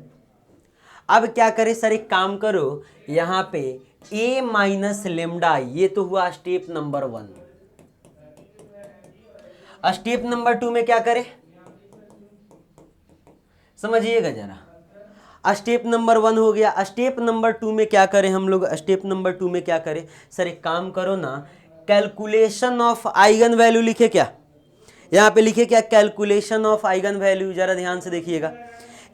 अब क्या करें सर, एक काम करो, यहाँ पे a माइनस लेमडा, ये तो हुआ स्टेप नंबर 1। स्टेप नंबर 2 में क्या करें समझिएगा जरा। स्टेप नंबर 1 हो गया, स्टेप नंबर 2 में क्या करें हम लोग, स्टेप नंबर 2 में क्या करें सर, एक काम करो ना, कैलकुलेशन ऑफ आइगन वैल्यू लिखे क्या, यहाँ पे लिखे क्या कैलकुलेशन ऑफ आइगन वैल्यू, जरा ध्यान से देखिएगा।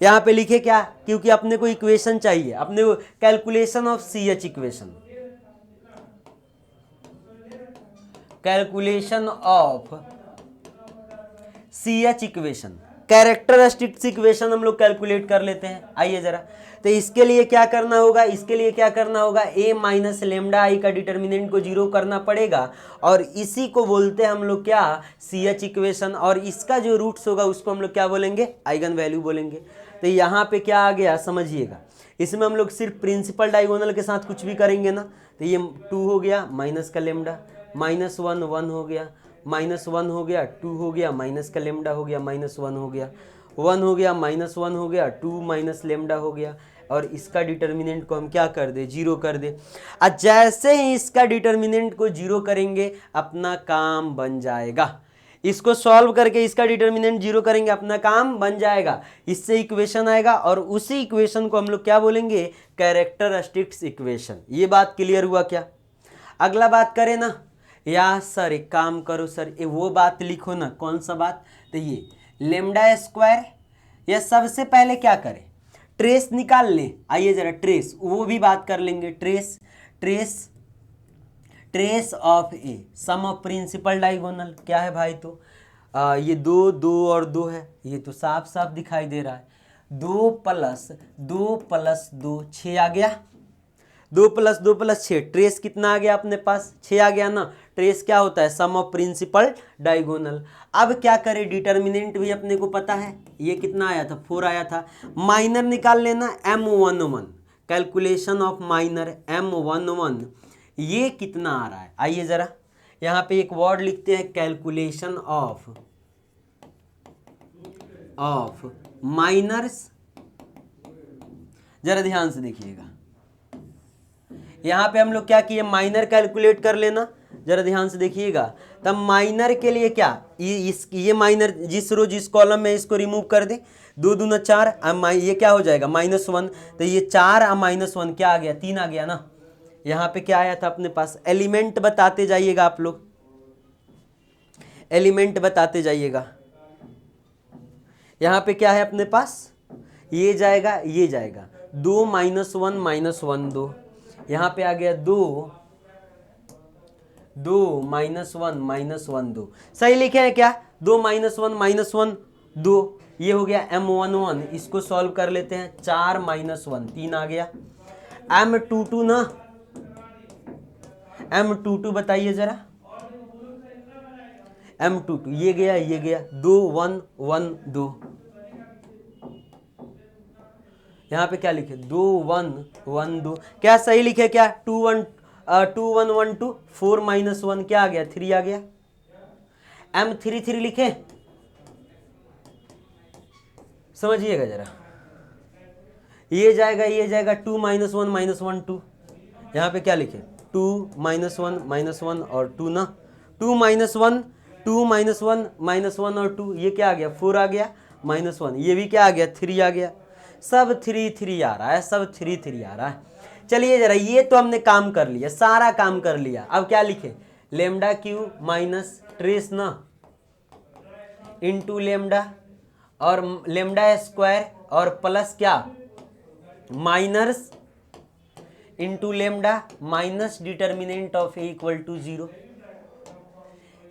यहाँ पे लिखे क्या, क्योंकि अपने को इक्वेशन चाहिए, अपने को calculation of CH equation, calculation of CH equation, characteristics equation हम लोग कैलकुलेट कर लेते हैं। आइए जरा, तो इसके लिए क्या करना होगा, इसके लिए क्या करना होगा, a माइनस लेमडा आई का डिटर्मिनेंट को 0 करना पड़ेगा, और इसी को बोलते हैं हम लोग क्या, CH इक्वेशन, और इसका जो रूट्स होगा उसको हम लोग क्या बोलेंगे, आइगन वैल्यू बोलेंगे। तो यहाँ पे क्या आ गया समझिएगा, इसमें हम लोग सिर्फ प्रिंसिपल डायगोनल के साथ कुछ भी करेंगे ना, तो ये 2 हो गया माइनस का लेमडा, माइनस 1 1 हो गया, माइनस 1 हो गया, 2 हो गया, माइनस का लेमडा हो गया, माइनस 1 हो गया, 1 हो गया, माइनस 1 हो गया, 2 माइनस लेमडा हो गया, और इसका डिटर्मिनेंट को हम क्या कर दे, 0 कर दे। और जैसे ही इसका डिटर्मिनेंट को 0 करेंगे अपना काम बन जाएगा, इसको सॉल्व करके इसका डिटर्मिनेंट 0 करेंगे अपना काम बन जाएगा, इससे इक्वेशन आएगा, और उसी इक्वेशन को हम लोग क्या बोलेंगे, कैरेक्टरिस्टिक्स इक्वेशन। ये बात क्लियर हुआ क्या। अगला बात करें ना, या सर एक काम करो सर, ये वो बात लिखो ना, कौन सा बात, तो ये लेमडा स्क्वायर, या सबसे पहले क्या करें, ट्रेस निकाल लें। आइए जरा ट्रेस, वो भी बात कर लेंगे, trace trace trace of A sum of principal diagonal क्या है भाई, तो ये 2 2 और 2 है, ये तो साफ साफ दिखाई दे रहा है, 2 प्लस 2 प्लस 2 6 आ गया, 2 प्लस 2 प्लस 6, ट्रेस कितना आ गया अपने पास, 6 आ गया ना। ट्रेस क्या होता है, सम ऑफ प्रिंसिपल डायगोनल। अब क्या करें, डिटर्मिनेंट भी अपने को पता है, ये कितना आया था, 4 आया था, माइनर निकाल लेना, M11, calculation of minor M11, ये कितना आ रहा है। आइए जरा यहाँ पे एक वर्ड लिखते हैं, कैलकुलेशन ऑफ माइनर्स, जरा ध्यान से देखिएगा, यहाँ पे हम लोग क्या किए, माइनर कैलकुलेट कर लेना, जरा ध्यान से देखिएगा। तब माइनर के लिए क्या, ये माइनर जिस रो जिस कॉलम में इसको रिमूव कर दे, 2 दूना 4, ये क्या हो जाएगा -1, तो ये 4 -1 क्या आ गया, 3 आ गया ना। यहाँ पे क्या आया था अपने पास, एलिमेंट बताते जाइएगा आप लोग, एलिमेंट बताते जाइएगा। यहाँ पे क्या है अपने पास, ये जाएगा, ये जाएगा, 2 -1 -1 2, यहाँ पे आ गया 2 -1 -1 2, सही लिखे हैं क्या, 2 -1 -1 2, ये हो गया M11। इसको सॉल्व कर लेते हैं, 4 -1 3 आ गया, M22 ना, M22 बताइए जरा, M22 ये गया 2 1 1 2, यहाँ पे क्या लिखे, 2 1 1 2, क्या सही लिखे क्या, 2 1 1 2, 4 -1 क्या आ गया, 3 आ गया, M33 लिखे, समझिएगा जरा, ये जाएगा 2 -1 -1 2, यहाँ पे क्या लिखे, 2 -1 -1 और 2 ना, 2 -1 2 -1 -1 और 2, ये क्या आ गया, 4 आ गया, -1, ये भी क्या आ गया, 3 आ गया, सब 3 3 आ रहा है, सब 3 3 आ रहा है। चलिए जरा, ये तो हमने काम कर लिया, सारा काम कर लिया। अब क्या लिखे, लेमडा क्यू माइनस ट्रेस ना इंटू लेमडा, और लेमडा स्क्वायर, और प्लस क्या minus into lambda minus determinant of A equal to 0।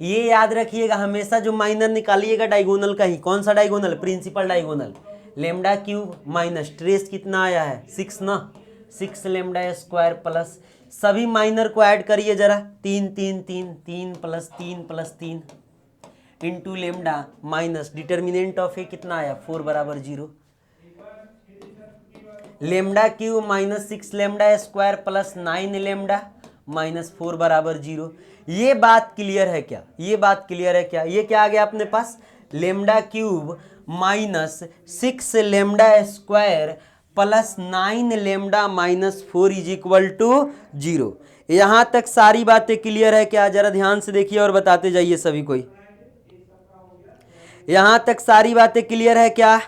ये याद रखिएगा, हमेशा जो माइनर निकालिएगा डायगोनल का ही, कौन सा diagonal, principal diagonal. Lambda cube minus trace कितना आया है, 6 ना, 6 लेमडा स्क्वायर प्लस, सभी माइनर को ऐड करिए जरा, 3 3 3 3 plus 3 plus 3, into lambda minus determinant of A कितना आया 4 बराबर 0, lambda cube minus 6 lambda square plus 9 lambda minus 4 बराबर 0। ये बात क्लियर है क्या? ये बात क्लियर है क्या? ये क्या आ गया अपने पास? Lambda cube minus 6 lambda square plus 9 lambda minus 4 is equal to 0। यहां तक सारी बातें क्लियर है क्या? जरा ध्यान से देखिए और बताते जाइए सभी कोई। यहां तक सारी बातें क्लियर है क्या?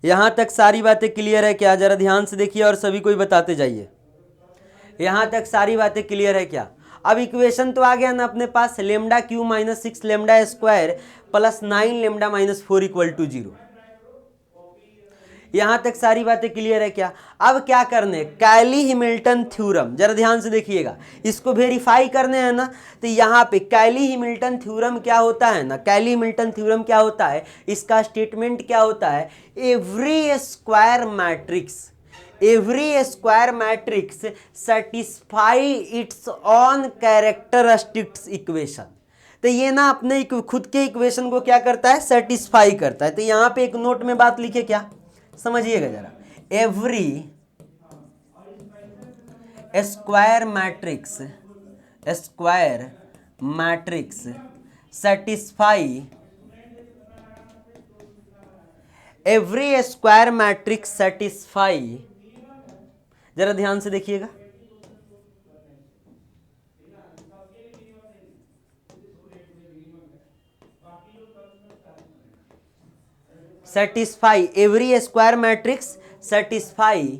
यहां तक सारी बातें क्लियर है क्या? जरा ध्यान से देखिए और सभी कोई बताते जाइए। यहां तक सारी बातें क्लियर है क्या? अब इक्वेशन तो आ गया ना अपने पास, lambda cube minus 6 lambda square plus 9 lambda minus 4 equal to 0। यहां तक सारी बातें क्लियर है क्या? अब क्या करने? कैली हैमिल्टन थ्योरम, जरा ध्यान से देखिएगा, इसको वेरीफाई करने हैं ना। तो यहाँ पे कैली हैमिल्टन थ्योरम क्या होता है ना, कैली हैमिल्टन थ्योरम क्या होता है, इसका स्टेटमेंट क्या होता है? Every square matrix satisfy it's on characteristics equation. तो ये ना अपने खुद के इक्वेशन को क्या करता है? सेटिस्फाई करता है। तो यहाँ पे एक नोट में बात लिखे, क्या समझिएगा जरा, every square matrix satisfy, every square matrix satisfy, जरा ध्यान से देखिएगा, satisfy every square matrix satisfy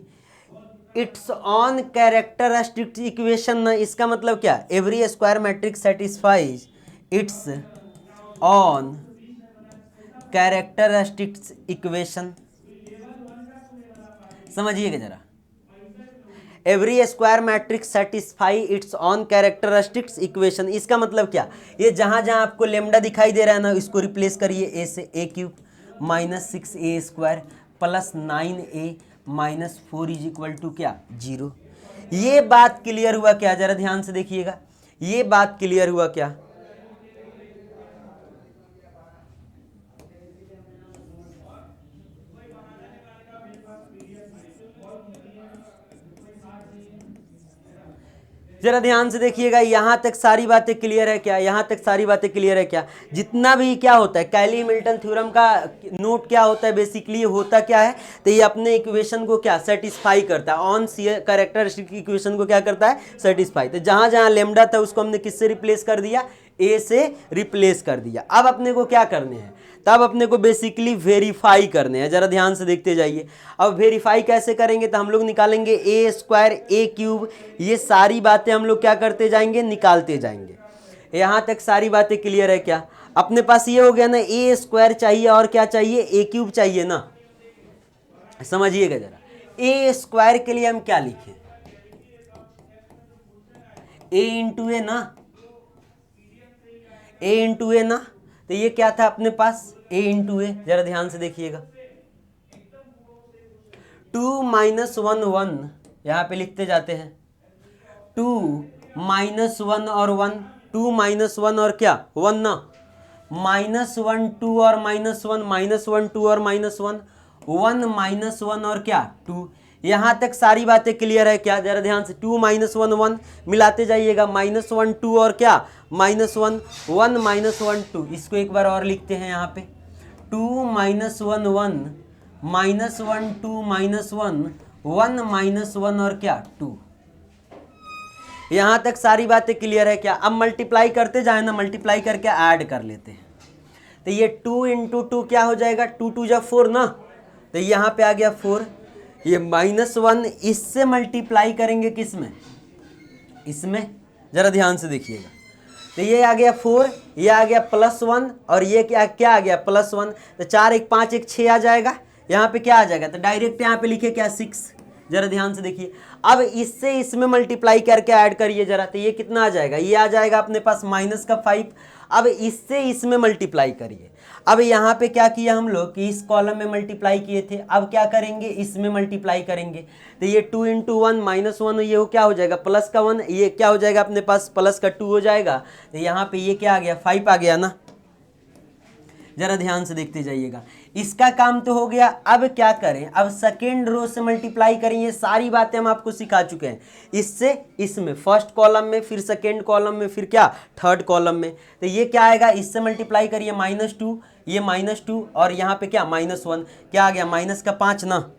it's on characteristics equation ना। इसका मतलब क्या? Every square matrix satisfies it's on characteristics equation. समझिएगा जरा, every square matrix satisfy it's on characteristics equation. इसका मतलब क्या? ये जहां जहां आपको लेमडा दिखाई दे रहा है ना, इसको रिप्लेस करिए ए से, A cube minus 6a square plus 9a minus 4 is equal to क्या? 0। ये बात क्लियर हुआ क्या? जरा ध्यान से देखिएगा, ये बात क्लियर हुआ क्या? जरा ध्यान से देखिएगा, यहां तक सारी बातें क्लियर है क्या? यहां तक सारी बातें क्लियर है क्या? जितना भी क्या होता है कैली हैमिल्टन थ्योरम का नोट क्या होता है, बेसिकली होता क्या है? तो ये अपने इक्वेशन को क्या सेटिस्फाई करता है, ऑन कैरेक्टरिस्टिक इक्वेशन को क्या करता है? सेटिस्फाई। तो जहां जहां लेमडा था उसको हमने किससे रिप्लेस कर दिया? ए से रिप्लेस कर दिया। अब अपने को क्या करने हैं? तब अपने को बेसिकली वेरीफाई करने हैं। जरा ध्यान से देखते जाइए। अब वेरीफाई कैसे करेंगे? तो हम लोग निकालेंगे ए स्क्वायर ए क्यूब, ये सारी बातें हम लोग क्या करते जाएंगे? निकालते जाएंगे। यहाँ तक सारी बातें क्लियर है क्या? अपने पास ये हो गया ना, ए स्क्वायर चाहिए और क्या चाहिए? ए क्यूब चाहिए ना। समझिएगा जरा, ए स्क्वायर के लिए हम क्या लिखें? ए इंटू ए ना, ए इंटू ए ना। तो ये क्या था अपने पास? ए इंटू ए। जरा ध्यान से देखिएगा, 2 माइनस 1 1, यहाँ पे लिखते जाते हैं 2 माइनस 1 और 1, 2 माइनस 1 और क्या? 1 ना, माइनस 1 2 और माइनस 1, माइनस 1 2 और माइनस 1, 1 माइनस 1 और क्या? 2। यहाँ तक सारी बातें क्लियर है क्या? जरा ध्यान से, 2 माइनस 1 1 मिलाते जाइएगा, माइनस 1 2 और क्या? Minus 1, 1 minus 1 2। इसको एक बार और लिखते हैं यहाँ पे, 2 माइनस 1 1, माइनस 1 2 माइनस 1, 1 माइनस 1 और क्या? 2। यहाँ तक सारी बातें क्लियर है क्या? अब मल्टीप्लाई करते जाए ना, मल्टीप्लाई करके ऐड कर लेते हैं। तो ये 2 इंटू 2 क्या हो जाएगा? 2 2 जा 4 ना, तो यहाँ पे आ गया 4। ये माइनस 1 इससे मल्टीप्लाई करेंगे किस में? इसमें। जरा ध्यान से देखिएगा, तो ये आ गया 4, ये आ गया प्लस 1 और ये क्या क्या आ गया? प्लस 1। तो 4 1 5 1 6 आ जाएगा। यहाँ पे क्या आ जाएगा? तो डायरेक्ट यहाँ पे लिखे क्या? 6। जरा ध्यान से देखिए। अब इससे इसमें मल्टीप्लाई करके ऐड करिए जरा, तो ये कितना आ जाएगा, ये आ जाएगा अपने पास -5। अब इससे इसमें मल्टीप्लाई करिए। अब यहाँ पे क्या किया हम लोग कि इस कॉलम में मल्टीप्लाई किए थे, अब क्या करेंगे, इसमें मल्टीप्लाई करेंगे। तो ये 2 × 1 -1, ये क्या हो जाएगा प्लस का 1, ये क्या हो जाएगा अपने पास प्लस का 2 हो जाएगा। तो यहाँ पे ये क्या आ गया 5 आ गया ना। जरा ध्यान से देखते जाइएगा, इसका काम तो हो गया। अब क्या करें, अब सेकेंड रो से मल्टीप्लाई करें। ये सारी बातें हम आपको सिखा चुके हैं, इससे इसमें फर्स्ट कॉलम में, फिर सेकेंड कॉलम में, फिर क्या थर्ड कॉलम में। तो ये क्या आएगा, इससे मल्टीप्लाई करिए -2, ये -2 और यहाँ पे क्या -1, क्या आ गया माइनस का 5 ना।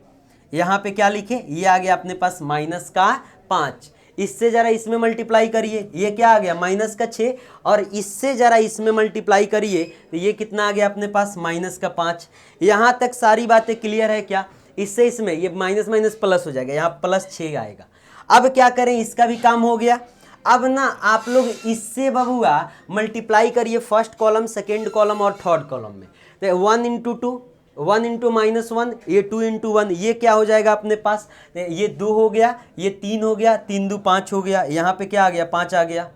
यहाँ पे क्या लिखे, ये आ गया अपने पास -5। इससे जरा इसमें मल्टीप्लाई करिए, ये क्या आ गया -6 और इससे जरा इसमें मल्टीप्लाई करिए तो ये कितना आ गया अपने पास -5। यहाँ तक सारी बातें क्लियर है क्या। इससे इसमें ये माइनस माइनस प्लस हो जाएगा, यहाँ +6 आएगा। अब क्या करें, इसका भी काम हो गया। अब ना आप लोग इससे बबुआ मल्टीप्लाई करिए फर्स्ट कॉलम, सेकेंड कॉलम और थर्ड कॉलम में। तो 1 × 2, 1 × -1, ये 2 × 1, ये क्या हो जाएगा अपने पास, ये 2 हो गया, ये 3 हो गया, 3 2 5 हो गया, यहाँ पे क्या आ गया 5 आ गया।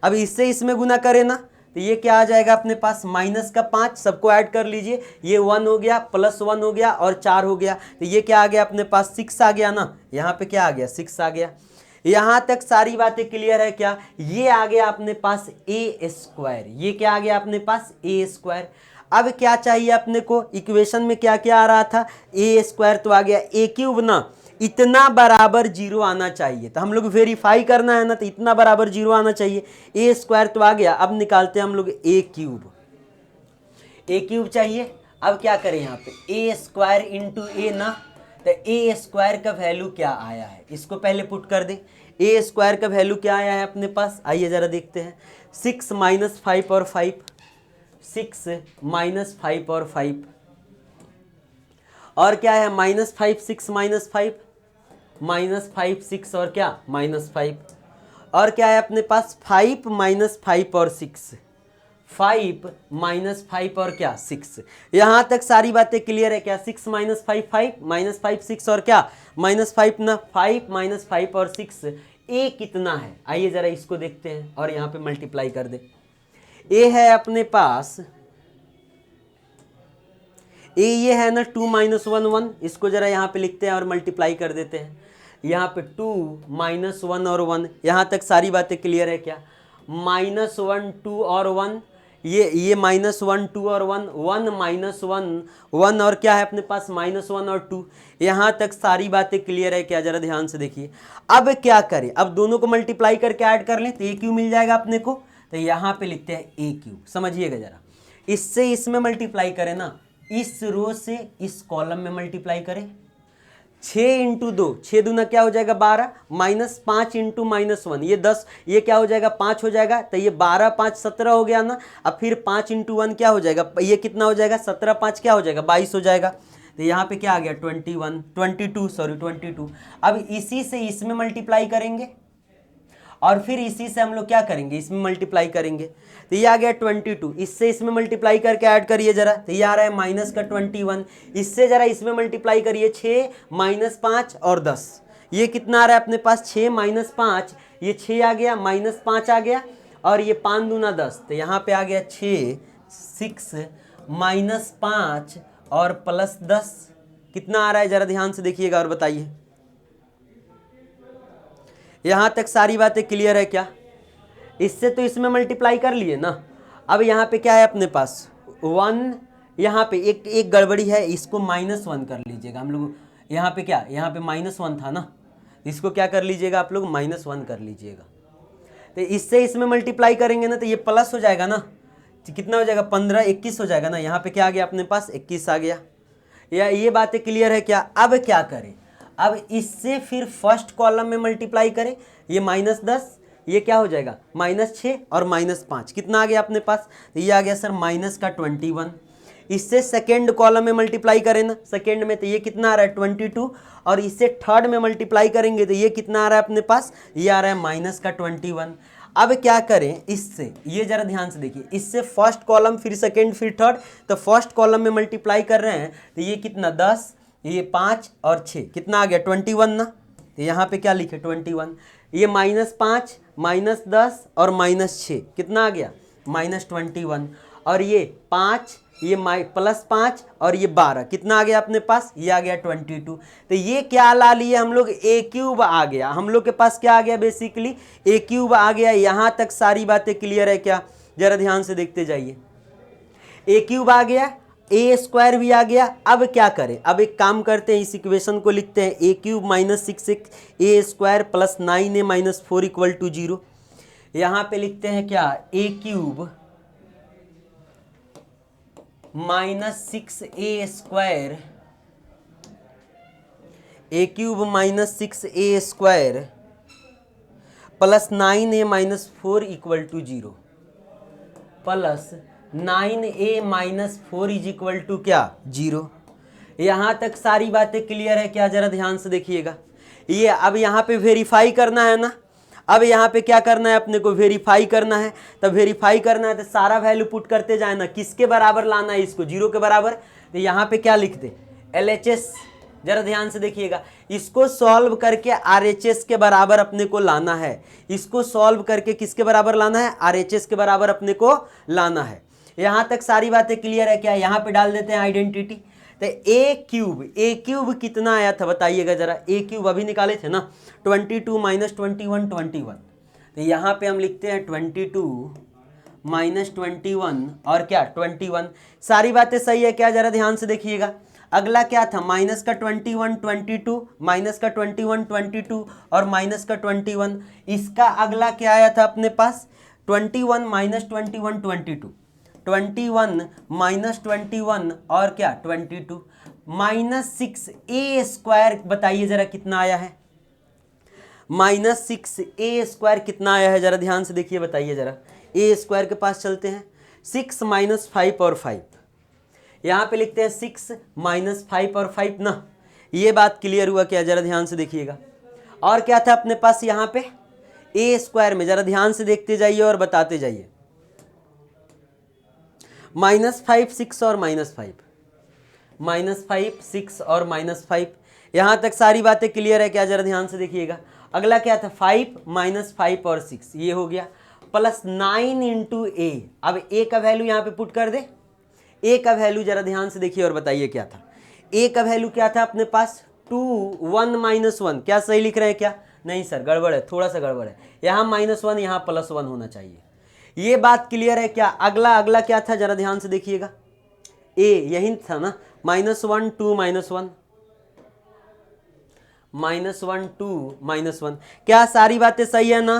अब इससे इसमें गुना करें ना तो ये क्या आ जाएगा अपने पास -5, सबको ऐड कर लीजिए, ये 1 हो गया, +1 हो गया और 4 हो गया। तो ये क्या आ गया अपने पास 6 आ गया ना, यहाँ पे क्या आ गया 6 आ गया। यहाँ तक सारी बातें क्लियर है क्या। ये आ गया अपने पास a², ये क्या आ गया अपने पास a²। अब क्या चाहिए अपने को, इक्वेशन में क्या क्या आ रहा था, a² तो आ गया, a³ ना इतना बराबर 0 आना चाहिए। तो हम लोग वेरीफाई करना है ना, तो इतना बराबर 0 आना चाहिए। a² तो आ गया, अब निकालते हैं हम लोग a³ चाहिए। अब क्या करें यहाँ पे a² × a ना, तो a² का वैल्यू क्या आया है, इसको पहले पुट कर दे। a² का वैल्यू क्या आया है अपने पास, आइए जरा देखते हैं। 6 - 5 और 5, 6 - 5 और 5 और क्या है -5 6 - 5, -5 6 और क्या -5 और क्या है अपने पास 5 - 5 और 6, 5 - 5 और क्या 6। यहाँ तक सारी बातें क्लियर है क्या। 6 - 5 5, -5 6 और क्या -5 ना, 5 - 5 और 6, ए कितना है आइए जरा इसको देखते हैं और यहाँ पे मल्टीप्लाई कर दे। ए है अपने पास, ए ये है ना 2 - 1 1, इसको जरा यहाँ पे लिखते हैं और मल्टीप्लाई कर देते हैं। यहाँ पे 2 - 1 और 1, यहाँ तक सारी बातें क्लियर है क्या। -1 2 और 1, ये -1 2 और 1, 1 - 1 और क्या है अपने पास -1 और 2। यहाँ तक सारी बातें क्लियर है क्या, जरा ध्यान से देखिए। अब क्या करें, अब दोनों को मल्टीप्लाई करके ऐड कर लें तो a³ मिल जाएगा अपने को। तो यहाँ पे लिखते हैं a³, समझिएगा जरा। इससे इसमें मल्टीप्लाई करें ना, इस रो से इस कॉलम में मल्टीप्लाई करें। 6 × 2, 6 दूना क्या हो जाएगा 12, -5 × -1 ये 10, ये क्या हो जाएगा 5 हो जाएगा। तो ये 12 5 17 हो गया ना। अब फिर 5 × 1 क्या हो जाएगा, ये कितना हो जाएगा 17 5 क्या हो जाएगा 22 हो जाएगा। तो यहाँ पे क्या आ गया 22। अब इसी से इसमें मल्टीप्लाई करेंगे और फिर इसी से हम लोग क्या करेंगे, इसमें मल्टीप्लाई करेंगे। तो ये आ गया 22, इससे इसमें मल्टीप्लाई करके ऐड करिए जरा। तो ये आ रहा है -21, इससे जरा इसमें मल्टीप्लाई करिए 6 - 5 और 10, ये कितना आ रहा है अपने पास 6 - 5, ये 6 आ गया, -5 आ गया और ये 5 दूना 10। तो यहाँ पे आ गया 6 6 - 5 और +10, कितना आ रहा है जरा ध्यान से देखिएगा और बताइए। यहाँ तक सारी बातें क्लियर है क्या। इससे तो इसमें मल्टीप्लाई कर लिए ना। अब यहाँ पे क्या है अपने पास 1, यहाँ पे एक गड़बड़ी है, इसको -1 कर लीजिएगा हम लोग। यहाँ पे क्या, यहाँ पे -1 था ना, इसको क्या कर लीजिएगा आप लोग -1 कर लीजिएगा। तो इससे इसमें मल्टीप्लाई करेंगे ना तो ये प्लस हो जाएगा ना, तो कितना हो जाएगा 15 21 हो जाएगा ना। यहाँ पे क्या आ गया अपने पास 21 आ गया। या ये बातें क्लियर है क्या। अब क्या करें, अब इससे फिर फर्स्ट कॉलम में मल्टीप्लाई करें। ये -10, ये क्या हो जाएगा -6 और -5, कितना आ गया अपने पास, तो ये आ गया सर -21। इससे सेकेंड कॉलम में मल्टीप्लाई करें ना, सेकेंड में, तो ये कितना आ रहा है 22 और इससे थर्ड में मल्टीप्लाई करेंगे तो ये कितना आ रहा है अपने पास, ये आ रहा है -21। अब क्या करें इससे, ये जरा ध्यान से देखिए, इससे फर्स्ट कॉलम फिर सेकेंड फिर थर्ड, तो फर्स्ट कॉलम में मल्टीप्लाई कर रहे हैं तो ये कितना 10, ये 5 और 6 कितना आ गया 21 ना। तो यहाँ पे क्या लिखे 21। ये -5 -10 और -6 कितना आ गया -21। और ये 5 ये +5 और ये 12 कितना आ गया अपने पास, ये आ गया 22। तो ये क्या ला लिए हम लोग, ए क्यूब आ गया। हम लोग के पास क्या आ गया बेसिकली ए क्यूब आ गया। यहाँ तक सारी बातें क्लियर है क्या, जरा ध्यान से देखते जाइए। ए क्यूब आ गया, ए स्क्वायर भी आ गया। अब क्या करें, अब एक काम करते हैं, इस इक्वेशन को लिखते हैं ए क्यूब -6 ए स्क्वायर + 9a - 4 = 0। यहाँ पे लिखते हैं क्या, A cube -6a square, A cube -6a square + 9a - 4 = 0 plus 9a - 4 = क्या 0। यहाँ तक सारी बातें क्लियर है क्या, जरा ध्यान से देखिएगा। ये अब यहाँ पे वेरीफाई करना है ना, अब यहाँ पे क्या करना है अपने को, वेरीफाई करना है। तब वेरीफाई करना है तो सारा वैल्यू पुट करते जाए ना, किसके बराबर लाना है इसको, 0 के बराबर। तो यहाँ पे क्या लिख दे LHS, जरा ध्यान से देखिएगा। इसको सॉल्व करके RHS के बराबर अपने को लाना है। इसको सॉल्व करके किसके बराबर लाना है, RHS के बराबर अपने को लाना है। यहाँ तक सारी बातें क्लियर है क्या। यहाँ पे डाल देते हैं आइडेंटिटी। तो ए क्यूब कितना आया था बताइएगा जरा, ए क्यूब अभी निकाले थे ना 22 - 21 21। तो यहाँ पे हम लिखते हैं 22 - 21 और क्या 21। सारी बातें सही है क्या, जरा ध्यान से देखिएगा। अगला क्या था, माइनस का 21 22, माइनस का 21 22 और माइनस का 21। इसका अगला क्या आया था अपने पास 21 - 21 22, 21 - 21 और क्या 22 -6a स्क्वायर। बताइए जरा कितना आया है, -6a स्क्वायर कितना आया है, जरा ध्यान से देखिए बताइए जरा। ए स्क्वायर के पास चलते हैं, 6 - 5 और 5। यहाँ पे लिखते हैं 6 - 5 और 5 ना। ये बात क्लियर हुआ क्या, जरा ध्यान से देखिएगा। और क्या था अपने पास यहाँ पे ए स्क्वायर में, जरा ध्यान से देखते जाइए और बताते जाइए। -5 6 और -5, -5 6 और -5। यहाँ तक सारी बातें क्लियर है क्या, जरा ध्यान से देखिएगा। अगला क्या था 5 - 5 और 6, ये हो गया +9 × a। अब a का वैल्यू यहाँ पे पुट कर दे। a का वैल्यू जरा ध्यान से देखिए और बताइए क्या था। a का वैल्यू क्या था अपने पास 2 1 - 1। क्या सही लिख रहे हैं क्या, नहीं सर गड़बड़ है, थोड़ा सा गड़बड़ है। यहाँ -1 यहाँ +1 होना चाहिए। ये बात क्लियर है क्या। अगला क्या था, जरा ध्यान से देखिएगा। a यही था ना, -1 2 -1, -1 2 -1। क्या सारी बातें सही है ना,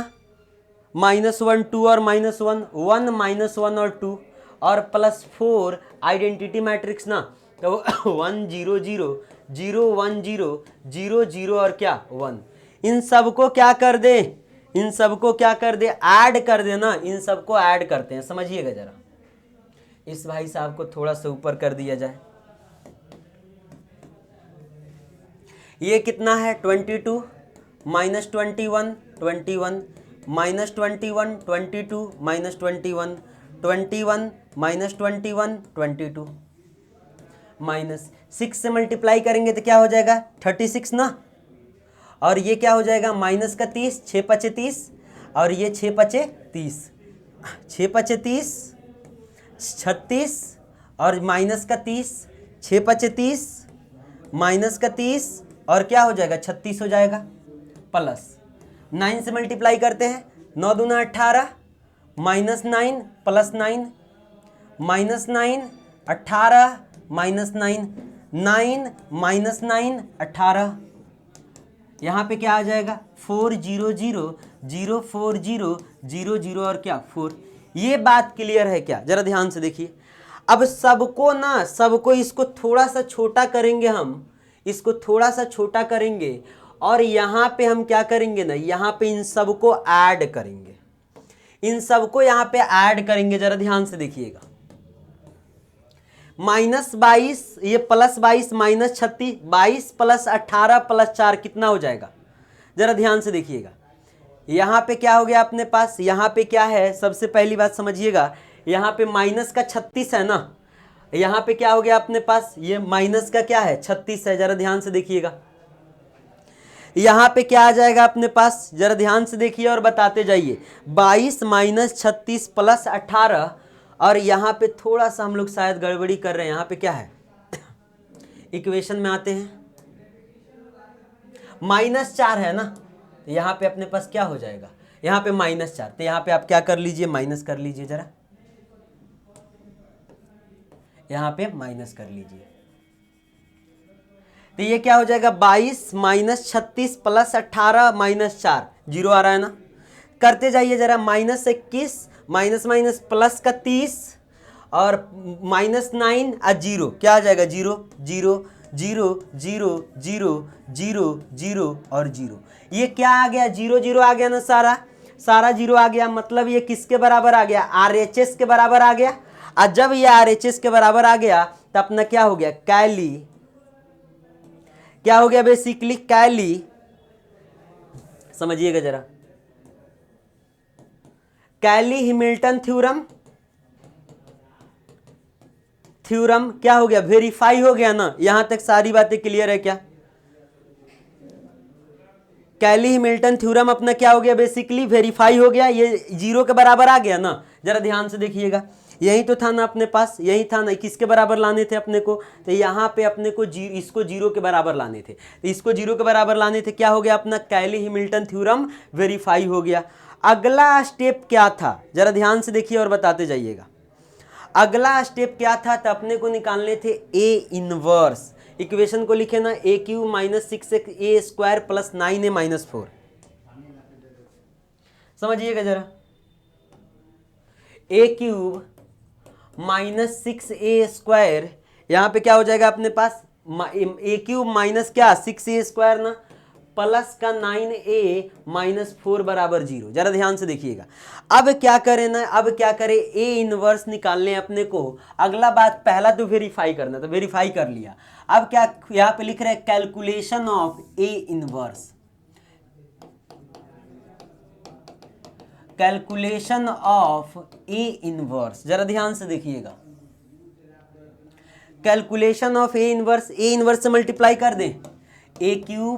-1 2 और -1 1 -1 और 2 और +4 आइडेंटिटी मैट्रिक्स ना। तो 1 0 0 0 1 0 0 0 और क्या 1। इन सबको क्या कर दे, इन सबको क्या कर दे, ऐड कर देना। इन सबको ऐड करते हैं, समझिएगा जरा। इस भाई साहब को थोड़ा सा ऊपर कर दिया जाए। ये कितना है 22 - 21 21 -21 22 -21 21 -21 22 -6 से मल्टीप्लाई करेंगे तो क्या हो जाएगा 36 ना। और ये क्या हो जाएगा माइनस का 30, 6 × 30 और ये 6 × 30, 6 × 30 36 और माइनस का 30, 6 × 30 माइनस का 30 और क्या हो जाएगा 36 हो जाएगा। प्लस 9 से मल्टीप्लाई करते हैं, 9 दूना 18 -9 +9 -9 18 -9 9 -9 18। यहाँ पे क्या आ जाएगा 4 0 0 0 4 0 0 0 और क्या 4। ये बात क्लियर है क्या, जरा ध्यान से देखिए। अब सबको इसको थोड़ा सा छोटा करेंगे, हम इसको थोड़ा सा छोटा करेंगे और यहाँ पे हम क्या करेंगे ना, यहाँ पे इन सबको ऐड करेंगे, इन सबको यहाँ पे ऐड करेंगे। जरा ध्यान से देखिएगा, -22 ये +22 -36 22 + 18 + 4 कितना हो जाएगा, जरा ध्यान से देखिएगा। यहाँ पे क्या हो गया अपने पास, यहाँ पे क्या है सबसे पहली बात समझिएगा, यहाँ पे -36 है ना, यहाँ पे क्या हो गया अपने पास, ये माइनस का क्या है 36 है, जरा ध्यान से देखिएगा। यहाँ पे क्या आ जाएगा अपने पास, जरा ध्यान से देखिए और बताते जाइए। 22 माइनस 36 प्लस 18, और यहाँ पे थोड़ा सा हम लोग शायद गड़बड़ी कर रहे हैं। यहाँ पे क्या है, इक्वेशन में आते हैं, -4 है ना, यहाँ पे अपने पास क्या हो जाएगा, यहाँ पे -4, तो यहाँ पे आप क्या कर लीजिए, माइनस कर लीजिए, जरा यहाँ पे माइनस कर लीजिए। तो ये क्या हो जाएगा, 22 माइनस 36 प्लस 18 -4, 0 आ रहा है ना। करते जाइए जरा, -21 माइनस माइनस प्लस का 30 और -9 और 0, क्या आ जाएगा 0 0 0 0 0 0 0 और 0। ये क्या आ गया, 0 0 आ गया ना, सारा 0 आ गया। मतलब ये किसके बराबर आ गया, RHS के बराबर आ गया। और जब ये RHS के बराबर आ गया तो अपना क्या हो गया, कैली, क्या हो गया बेसिकली, कैली, समझिएगा जरा, कैली हैमिल्टन थ्योरम क्या हो गया, वेरीफाई हो गया ना। यहां तक सारी बातें क्लियर है क्या, कैली हैमिल्टन थ्योरम अपना क्या हो गया, बेसिकली वेरीफाई हो गया। ये 0 के बराबर आ गया ना, जरा ध्यान से देखिएगा। यही तो था ना अपने पास, यही था ना, किसके बराबर लाने थे अपने को, तो यहाँ पे अपने को इसको 0 के बराबर लाने थे, तो इसको 0 के बराबर लाने थे। क्या हो गया अपना, कैली हैमिल्टन थ्योरम वेरीफाई हो गया। अगला स्टेप क्या था, जरा ध्यान से देखिए और बताते जाइएगा। अगला स्टेप क्या था, तो अपने को निकालने थे ए इनवर्स। इक्वेशन को लिखे ना, a³ minus 6a² plus 9a minus 4, समझिएगा जरा। a³ माइनस 6a², यहाँ पे क्या हो जाएगा अपने पास, a³ माइनस क्या 6a² ना, प्लस का 9a माइनस 4 बराबर 0। जरा ध्यान से देखिएगा। अब क्या करें ना, अब क्या करें, ए इनवर्स निकालने अपने को। अगला बात, पहला तो वेरीफाई करना, तो वेरीफाई कर लिया। अब क्या यहाँ पे लिख रहे हैं, calculation of A inverse, calculation of A inverse, जरा ध्यान से देखिएगा। कैलकुलेशन ऑफ ए इनवर्स से मल्टीप्लाई कर दें, a³,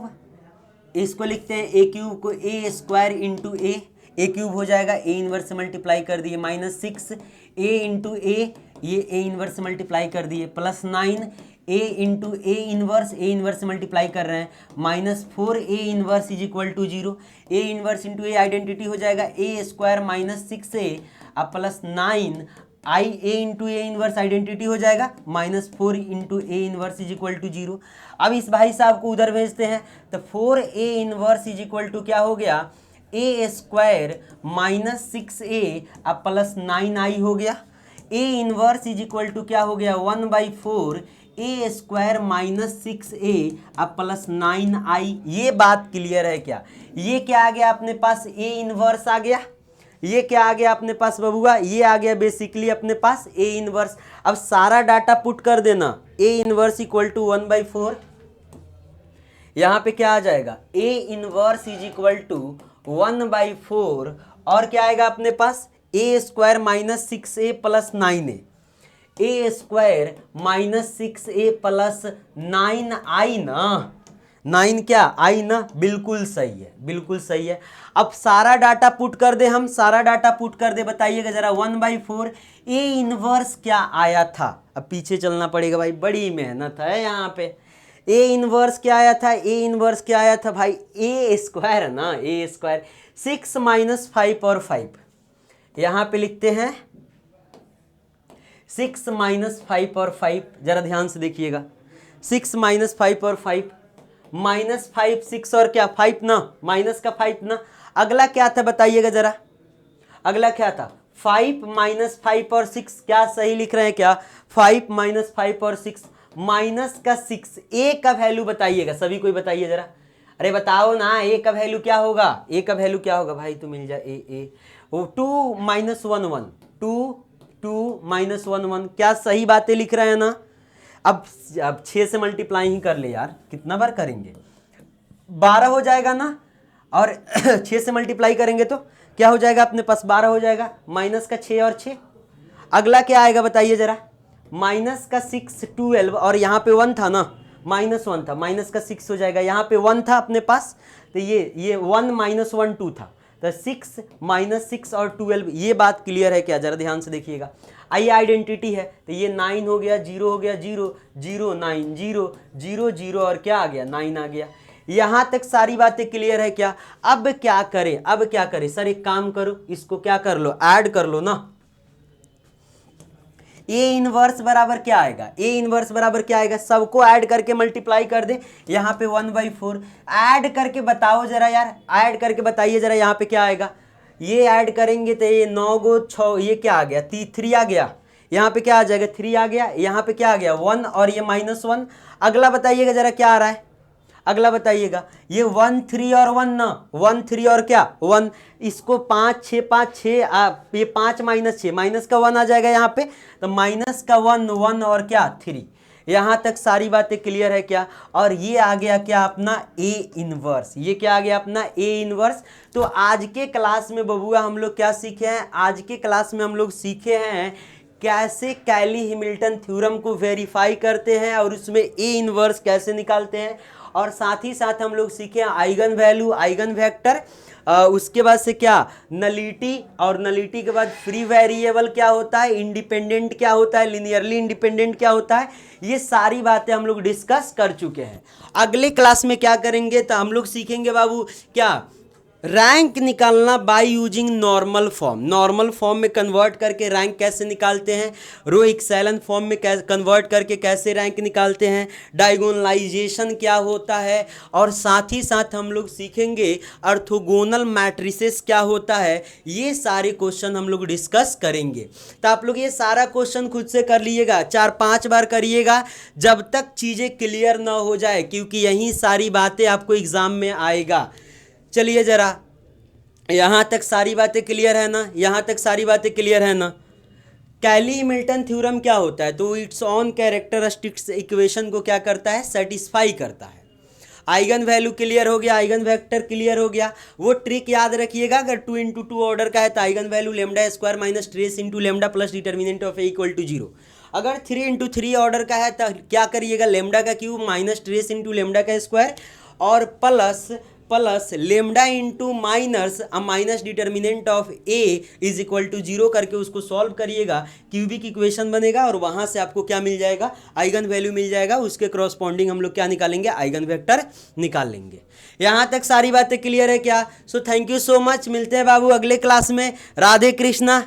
इसको लिखते हैं a³ को a² इंटू a³ हो जाएगा, ए इनवर्स से मल्टीप्लाई कर दिए, -6 a इंटू ए, ये ए इनवर्स से मल्टीप्लाई कर दिए, plus 9 a into A inverse से मल्टीप्लाई कर रहे हैं, -4 a inverse is equal to 0। A inverse into A identity हो जाएगा a² माइनस 6a अब plus 9 I A into A inverse identity हो जाएगा, -4 into A inverse is equal to 0। अब इस भाई साहब को उधर भेजते हैं, तो 4a inverse is equal to क्या हो गया, a² माइनस 6a अब प्लस 9i हो गया। A inverse is equal to क्या हो गया, 1/4 a² माइनस 6a अब प्लस 9i। ये बात क्लियर है क्या, ये क्या आ गया अपने पास, ए इनवर्स आ गया। ये क्या आ गया अपने पास बबुआ, ये आ गया बेसिकली अपने पास ए इनवर्स। अब सारा डाटा पुट कर देना, ए इनवर्स इक्वल टू 1/4, यहाँ पे क्या आ जाएगा, A inverse is equal to 1/4, और क्या आएगा अपने पास, a² minus 6a plus 9a, a² minus 6a plus 9i ना, 9 क्या आई ना, बिल्कुल सही है, बिल्कुल सही है। अब सारा डाटा पुट कर दे, हम सारा डाटा पुट कर दे, बताइएगा जरा। 1/4 ए इनवर्स क्या आया था, अब पीछे चलना पड़ेगा भाई, बड़ी मेहनत है यहाँ पे। ए इनवर्स क्या आया था, ए इनवर्स क्या आया था भाई, a² ना, a², 6 माइनस 5 और 5, यहाँ पे लिखते हैं 6 माइनस 5 और 5, जरा ध्यान से देखिएगा। 6 माइनस 5 और 5, -5 6 और क्या 5 ना, माइनस का 5 ना। अगला क्या था बताइएगा जरा, अगला क्या था, 5 माइनस 5 और 6, क्या सही लिख रहे हैं क्या, 5 माइनस 5 और 6, माइनस का 6, ए का वैल्यू बताइएगा, सभी कोई बताइए जरा, अरे बताओ ना, ए का वैल्यू क्या होगा, ए का वैल्यू क्या होगा भाई, तो मिल जाए ए, वो 2 माइनस 1 1, 2 माइनस 1 1, क्या सही बातें लिख रहे हैं ना। अब 6 से मल्टीप्लाई ही कर ले यार, कितना बार करेंगे, 12 हो जाएगा ना, और 6 से मल्टीप्लाई करेंगे तो क्या हो जाएगा अपने पास, 12 हो जाएगा, माइनस का 6 और 6। अगला क्या आएगा बताइए जरा, माइनस का 6 12 और यहाँ पे 1 था ना, -1 था, माइनस का 6 हो जाएगा, यहाँ पे 1 था अपने पास, तो ये 1 -1 2 था, तो 6 -6 और 12, ये बात क्लियर है क्या? जरा ध्यान से देखिएगा। आई आइडेंटिटी है, तो ये 9 हो गया, 0 हो गया, 0 0 9 0 0 0 और क्या आ गया? 9 आ गया। यहाँ तक सारी बातें क्लियर है क्या? अब क्या करें? अब क्या करें सर? एक काम करो, इसको क्या कर लो, ऐड कर लो ना। ए इनवर्स बराबर क्या आएगा? ए इनवर्स बराबर क्या आएगा? सबको ऐड करके मल्टीप्लाई कर दे, यहाँ पे 1/4 ऐड करके बताओ जरा यार, ऐड करके बताइए जरा, यहाँ पे क्या आएगा? ये ऐड करेंगे तो ये 9 गो 6, ये क्या आ गया? 3 आ गया, यहाँ पे क्या आ जाएगा? 3 आ गया, यहाँ पे क्या आ गया? 1 और ये -1। अगला बताइएगा जरा क्या आ रहा है? अगला बताइएगा, ये 1 3 और 1 ना, 1 3 और क्या 1, इसको 5 6 5 6, ये 5 -6, माइनस का 1 आ जाएगा यहाँ पे, तो माइनस का 1 1 और क्या 3। यहाँ तक सारी बातें क्लियर है क्या? और ये आ गया क्या अपना ए इनवर्स, ये क्या आ गया अपना ए इनवर्स। तो आज के क्लास में बबुआ हम लोग क्या सीखे हैं? आज के क्लास में हम लोग सीखे हैं कैसे कैली हैमिल्टन थ्योरम को वेरीफाई करते हैं और उसमें ए इनवर्स कैसे निकालते हैं, और साथ ही साथ हम लोग सीखे आइगन वैल्यू, आइगन वेक्टर, उसके बाद से क्या नलिटी, और नलिटी के बाद फ्री वेरिएबल क्या होता है, इंडिपेंडेंट क्या होता है, लिनियरली इंडिपेंडेंट क्या होता है, ये सारी बातें हम लोग डिस्कस कर चुके हैं। अगले क्लास में क्या करेंगे? तो हम लोग सीखेंगे बाबू क्या रैंक निकालना bye using normal form, normal form में कन्वर्ट करके रैंक कैसे निकालते हैं, रो एक्सेलन फॉर्म में कन्वर्ट करके कैसे रैंक निकालते हैं, डायगोनलाइजेशन क्या होता है, और साथ ही साथ हम लोग सीखेंगे ऑर्थोगोनल मैट्रिसेस क्या होता है। ये सारे क्वेश्चन हम लोग डिस्कस करेंगे। तो आप लोग ये सारा क्वेश्चन खुद से कर लीजिएगा, 4-5 बार करिएगा जब तक चीज़ें क्लियर ना हो जाए, क्योंकि यही सारी बातें आपको एग्जाम में आएगा। चलिए जरा, यहाँ तक सारी बातें क्लियर है ना? यहाँ तक सारी बातें क्लियर है ना? कैली हैमिल्टन थ्योरम क्या होता है? तो इट्स ऑन कैरेक्टरिस्टिक्स इक्वेशन को क्या करता है? सेटिस्फाई करता है। आइगन वैल्यू क्लियर हो गया, आइगन वेक्टर क्लियर हो गया। वो ट्रिक याद रखिएगा, अगर 2 × 2 ऑर्डर का है तो eigen value lambda square minus trace into lambda plus determinant of A = 0। अगर 3 × 3 ऑर्डर का है तो क्या करिएगा? लैम्डा का cube minus trace into lambda का स्क्वायर और plus lambda into minus determinant of A = 0 करके उसको सॉल्व करिएगा, क्यूबिक इक्वेशन बनेगा और वहां से आपको क्या मिल जाएगा? आइगन वैल्यू मिल जाएगा, उसके करस्पॉन्डिंग हम लोग क्या निकालेंगे? आइगन वेक्टर निकाल लेंगे। यहाँ तक सारी बातें क्लियर है क्या? So thank you so much, मिलते हैं बाबू अगले क्लास में। राधे कृष्णा।